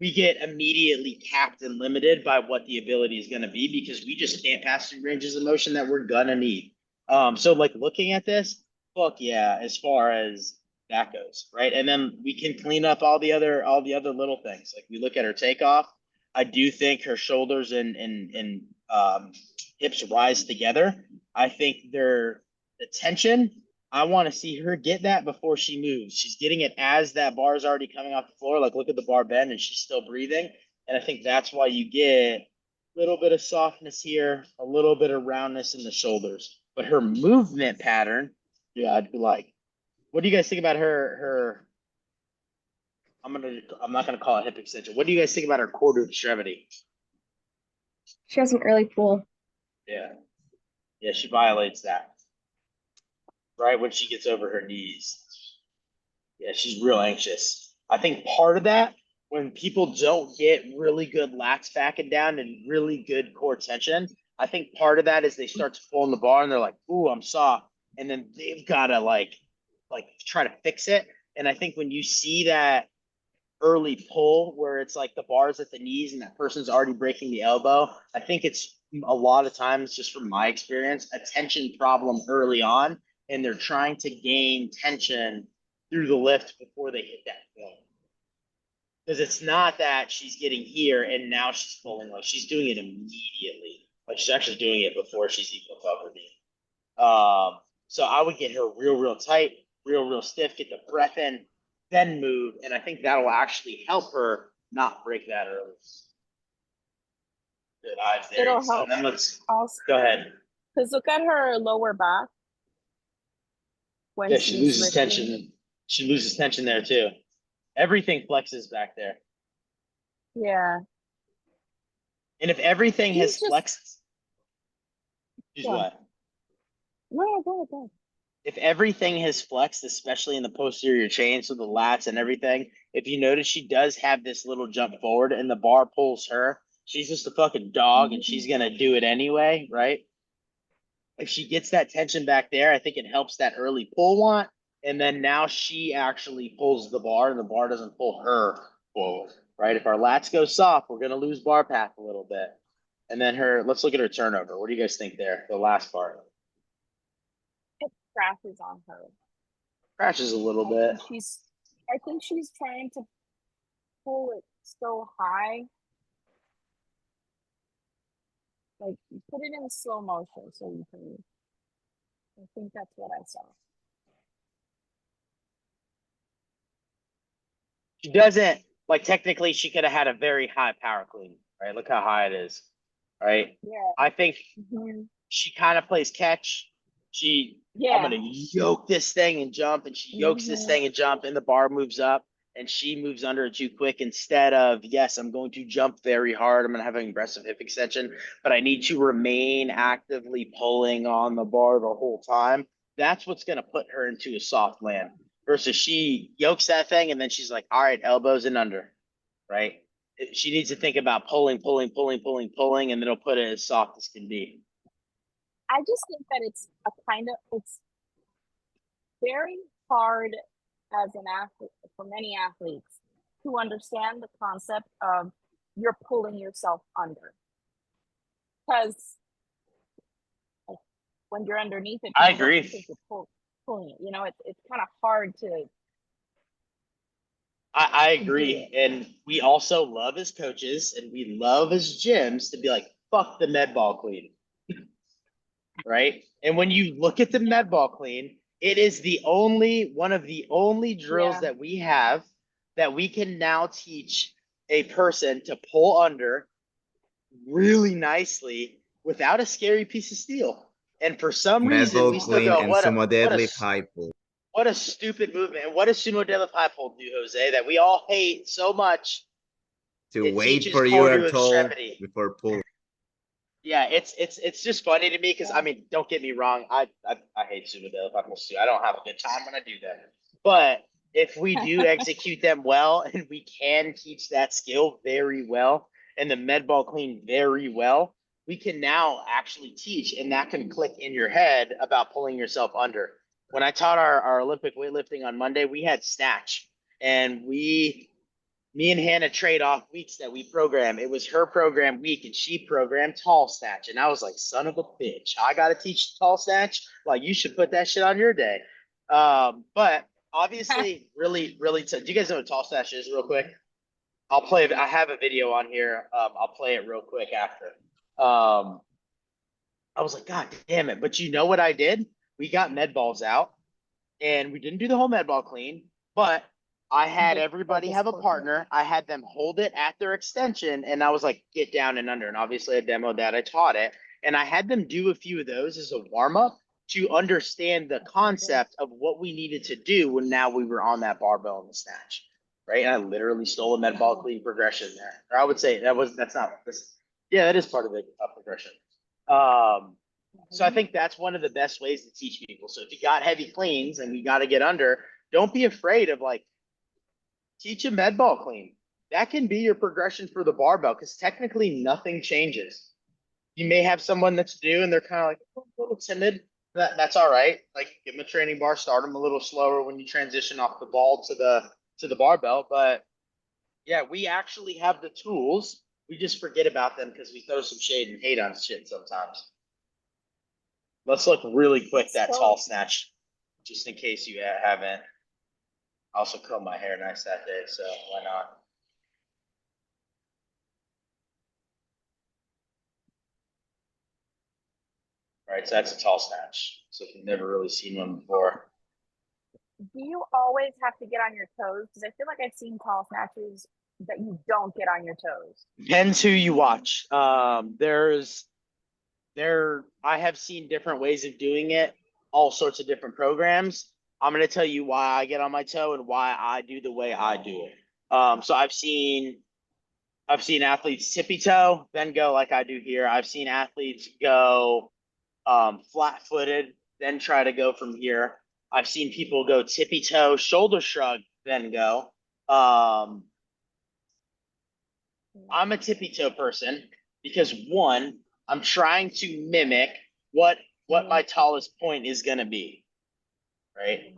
we get immediately capped and limited by what the ability is going to be because we just can't pass through ranges of motion that we're gonna need. So like looking at this, fuck yeah, as far as that goes, right? And then we can clean up all the other little things. Like we look at her takeoff. I do think her shoulders and hips rise together. I think they're the tension. I want to see her get that before she moves. She's getting it as that bar is already coming off the floor. Like look at the bar bend and she's still breathing. And I think that's why you get a little bit of softness here, a little bit of roundness in the shoulders. But her movement pattern, yeah, I'd be like, what do you guys think about her? I'm not gonna call it hip extension. What do you guys think about her quarter extremity? She has an early pull. Yeah. Yeah, she violates that. Right when she gets over her knees. Yeah, she's real anxious. I think part of that, when people don't get really good lats backing down and really good core tension, I think part of that is they start to pull in the bar and they're like, ooh, I'm soft. And then they've gotta like try to fix it. And I think when you see that early pull where it's like the bar's at the knees and that person's already breaking the elbow, I think it's a lot of times, just from my experience, a tension problem early on, and they're trying to gain tension through the lift before they hit that point. Because it's not that she's getting here and now she's pulling, like she's doing it immediately. Like she's actually doing it before she's even covered me. So I would get her real tight, real stiff, get the breath in, then move, and I think that'll actually help her not break that early. Good eyes there. It'll So help then let's also, go ahead. because look at her lower back when Yeah, she she's loses lifting. tension. She loses tension there too. Everything flexes back there. Yeah, And if everything has He's just- flexed, she's Yeah. what? no, go ahead. If everything has flexed, especially in the posterior chain, so the lats and everything, if you notice, she does have this little jump forward and the bar pulls her. She's just a fucking dog and she's going to do it anyway, right? If she gets that tension back there, I think it helps that early pull want. And then now she actually pulls the bar and the bar doesn't pull her forward, right? If our lats go soft, we're going to lose bar path a little bit. And then let's look at her turnover. What do you guys think there? The last part. It crashes on her. Crashes a little bit. I think she's trying to pull it so high. Like put it in slow motion so you can. I think that's what I saw. She doesn't Like technically she could have had a very high power clean, right? Look how high it is, right? Yeah. I think Mhm. she kind of plays catch. I'm Yeah. gonna yoke this thing and jump, and she yokes this Mhm. thing and jump, and the bar moves up, and she moves under it too quick. Instead of, yes, I'm going to jump very hard. I'm gonna have an aggressive hip extension, but I need to remain actively pulling on the bar the whole time. That's what's gonna put her into a soft land. Versus she yokes that thing, and then she's like, all right, elbows and under, right? She needs to think about pulling, pulling, pulling, pulling, pulling, and then it'll put it as soft as can be. I just think that it's very hard as an athlete for many athletes to understand the concept of you're pulling yourself under. Because when you're underneath it, I people don't agree. think you're pulling it. You know, it's kind of hard to I do agree. it. And we also love as coaches and we love as gyms to be like, fuck the med ball clean. Right. And when you look at the med ball clean, it is the only one of the only drills Yeah. that we have that we can now teach a person to pull under really nicely without a scary piece of steel. And for some reason, Medball we still clean go, and sumo what a deadlift high pull. what a stupid movement. And what does sumo deadlift high pull do, Jose, that we all hate so much? To It wait teaches for core your to toe extremity. before pull. Yeah, it's just funny to me because I mean, don't get me wrong, I hate sumo deadlift high pulls too. I don't have a good time when I do that. But if we do execute them well and we can teach that skill very well and the med ball clean very well, we can now actually teach and that can click in your head about pulling yourself under. When I taught our Olympic weightlifting on Monday, we had snatch and me and Hannah trade off weeks that we program. It was her program week and she programmed tall snatch. And I was like, son of a bitch, I got to teach tall snatch. Like, you should put that shit on your day. But obviously, really, really, do you guys know what tall snatch is, real quick? I'll play it. I have a video on here. I'll play it real quick after. I was like, God damn it. But you know what I did? We got med balls out and we didn't do the whole med ball clean, but I had everybody have a partner. I had them hold it at their extension, and I was like, get down and under. And obviously, I demoed that. I taught it, and I had them do a few of those as a warm up to understand the concept of what we needed to do when now we were on that barbell in the snatch, right? And I literally stole a med ball clean progression there, or I would say that's not this. Yeah, that is part of the progression. So I think that's one of the best ways to teach people. So if you got heavy cleans and you got to get under, don't be afraid of like teach a med ball clean. That can be your progression for the barbell because technically nothing changes. You may have someone that's new and they're kind of like a little timid. That's all right. Like give them a training bar, start them a little slower when you transition off the ball to the barbell. But yeah, we actually have the tools. We just forget about them because we throw some shade and hate on shit sometimes. Let's look really quick that tall snatch, just in case you haven't. I also combed my hair nice that day, so why not? All right, so that's a tall snatch. So if you've never really seen one before. Do you always have to get on your toes? Because I feel like I've seen tall snatches that you don't get on your toes. Depends who you watch. I have seen different ways of doing it, all sorts of different programs. I'm going to tell you why I get on my toe and why I do the way I do it. So I've seen athletes tippy toe, then go like I do here. I've seen athletes go flat footed, then try to go from here. I've seen people go tippy toe, shoulder shrug, then go. I'm a tippy toe person because one, I'm trying to mimic what my tallest point is gonna be, right?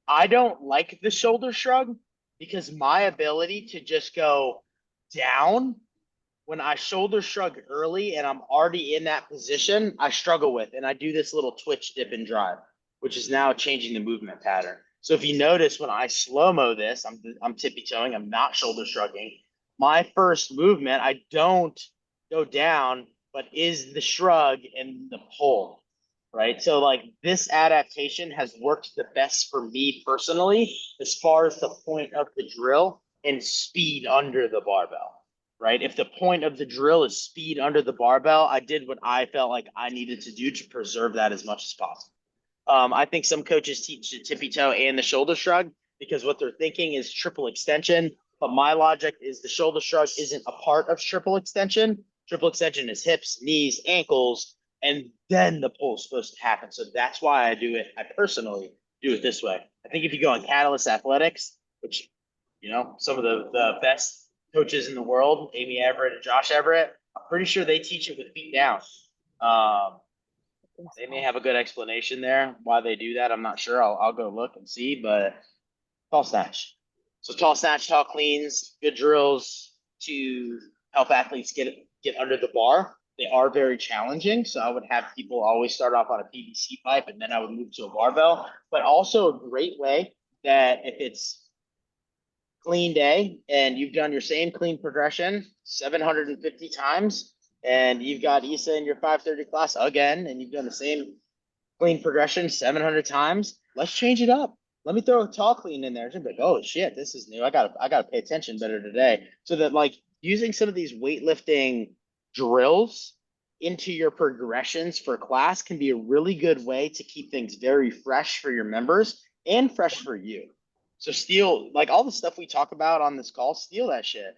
I don't like the shoulder shrug because my ability to just go down when I shoulder shrug early and I'm already in that position, I struggle with, and I do this little twitch, dip, and drive, which is now changing the movement pattern. So if you notice when I slow-mo this, I'm tippy-toeing, I'm not shoulder shrugging. My first movement, I don't go down, but is the shrug and the pull, right? So like this adaptation has worked the best for me personally as far as the point of the drill and speed under the barbell, right? If the point of the drill is speed under the barbell, I did what I felt like I needed to do to preserve that as much as possible. I think some coaches teach the tippy toe and the shoulder shrug because what they're thinking is triple extension. But my logic is the shoulder shrug isn't a part of triple extension. Triple extension is hips, knees, ankles, and then the pull is supposed to happen. So that's why I do it. I personally do it this way. I think if you go on Catalyst Athletics, which, you know, some of the best coaches in the world, Amy Everett and Josh Everett, I'm pretty sure they teach it with feet down. They may have a good explanation there why they do that. I'm not sure. I'll go look and see, but tall snatch. So tall snatch, tall cleans, good drills to help athletes get under the bar. They are very challenging. So I would have people always start off on a PVC pipe and then I would move to a barbell, but also a great way that if it's clean day and you've done your same clean progression 750 times, and you've got Issa in your 530 class again, and you've done the same clean progression 700 times, let's change it up. Let me throw a tall clean in there. Just like, oh shit, this is new. I gotta pay attention better today. So that like using some of these weightlifting drills into your progressions for class can be a really good way to keep things very fresh for your members and fresh for you. So steal like all the stuff we talk about on this call, steal that shit.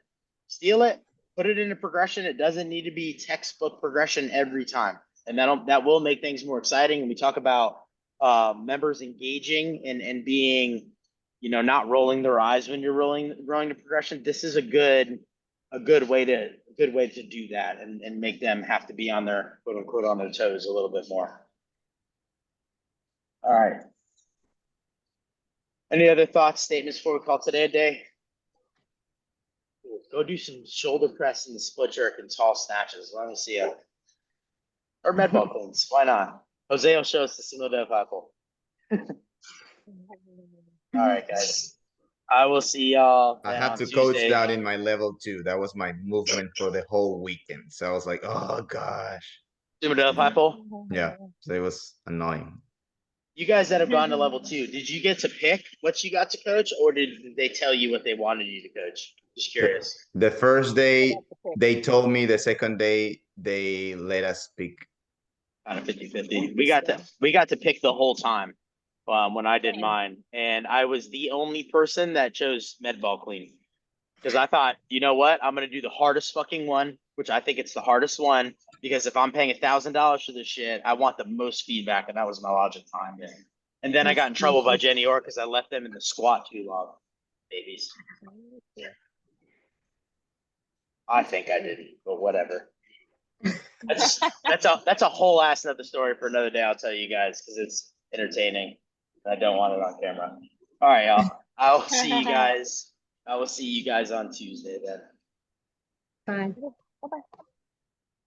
Steal it, put it in a progression. It doesn't need to be textbook progression every time. And that will make things more exciting. And we talk about members engaging and being, you know, not rolling their eyes when you're rolling the progression. This is a good way to do that and make them have to be on their quote unquote on their toes a little bit more. All right. Any other thoughts, statements before we call today a day? Go do some shoulder press and the split jerk and tall snatches. Let me see it. Or med ball cleans. Why not? Jose will show us the single dev huckle. All right, guys. I will see y'all. I then had on to coach Tuesday. that in my level 2. That was my movement for the whole weekend. So I was like, oh gosh. Single dev huckle. Yeah. So it was annoying. You guys that have gone to level 2, did you get to pick what you got to coach, or did they tell you what they wanted you to coach? Just curious. The first day they told me, the second day they let us pick. Kind of 50-50. We got to pick the whole time when I did mine, and I was the only person that chose med ball clean because I thought, you know what, I'm gonna do the hardest fucking one, which I think it's the hardest one because if I'm paying $1,000 for this shit, I want the most feedback, and that was my logic time. And then I got in trouble by Jenny Orr because I left them in the squat too long, babies. I think I didn't, but whatever. That's a whole ass another story for another day. I'll tell you guys because it's entertaining. I don't want it on camera. All right, y'all. I will see you guys. I will see you guys on Tuesday then. Bye. Bye-bye.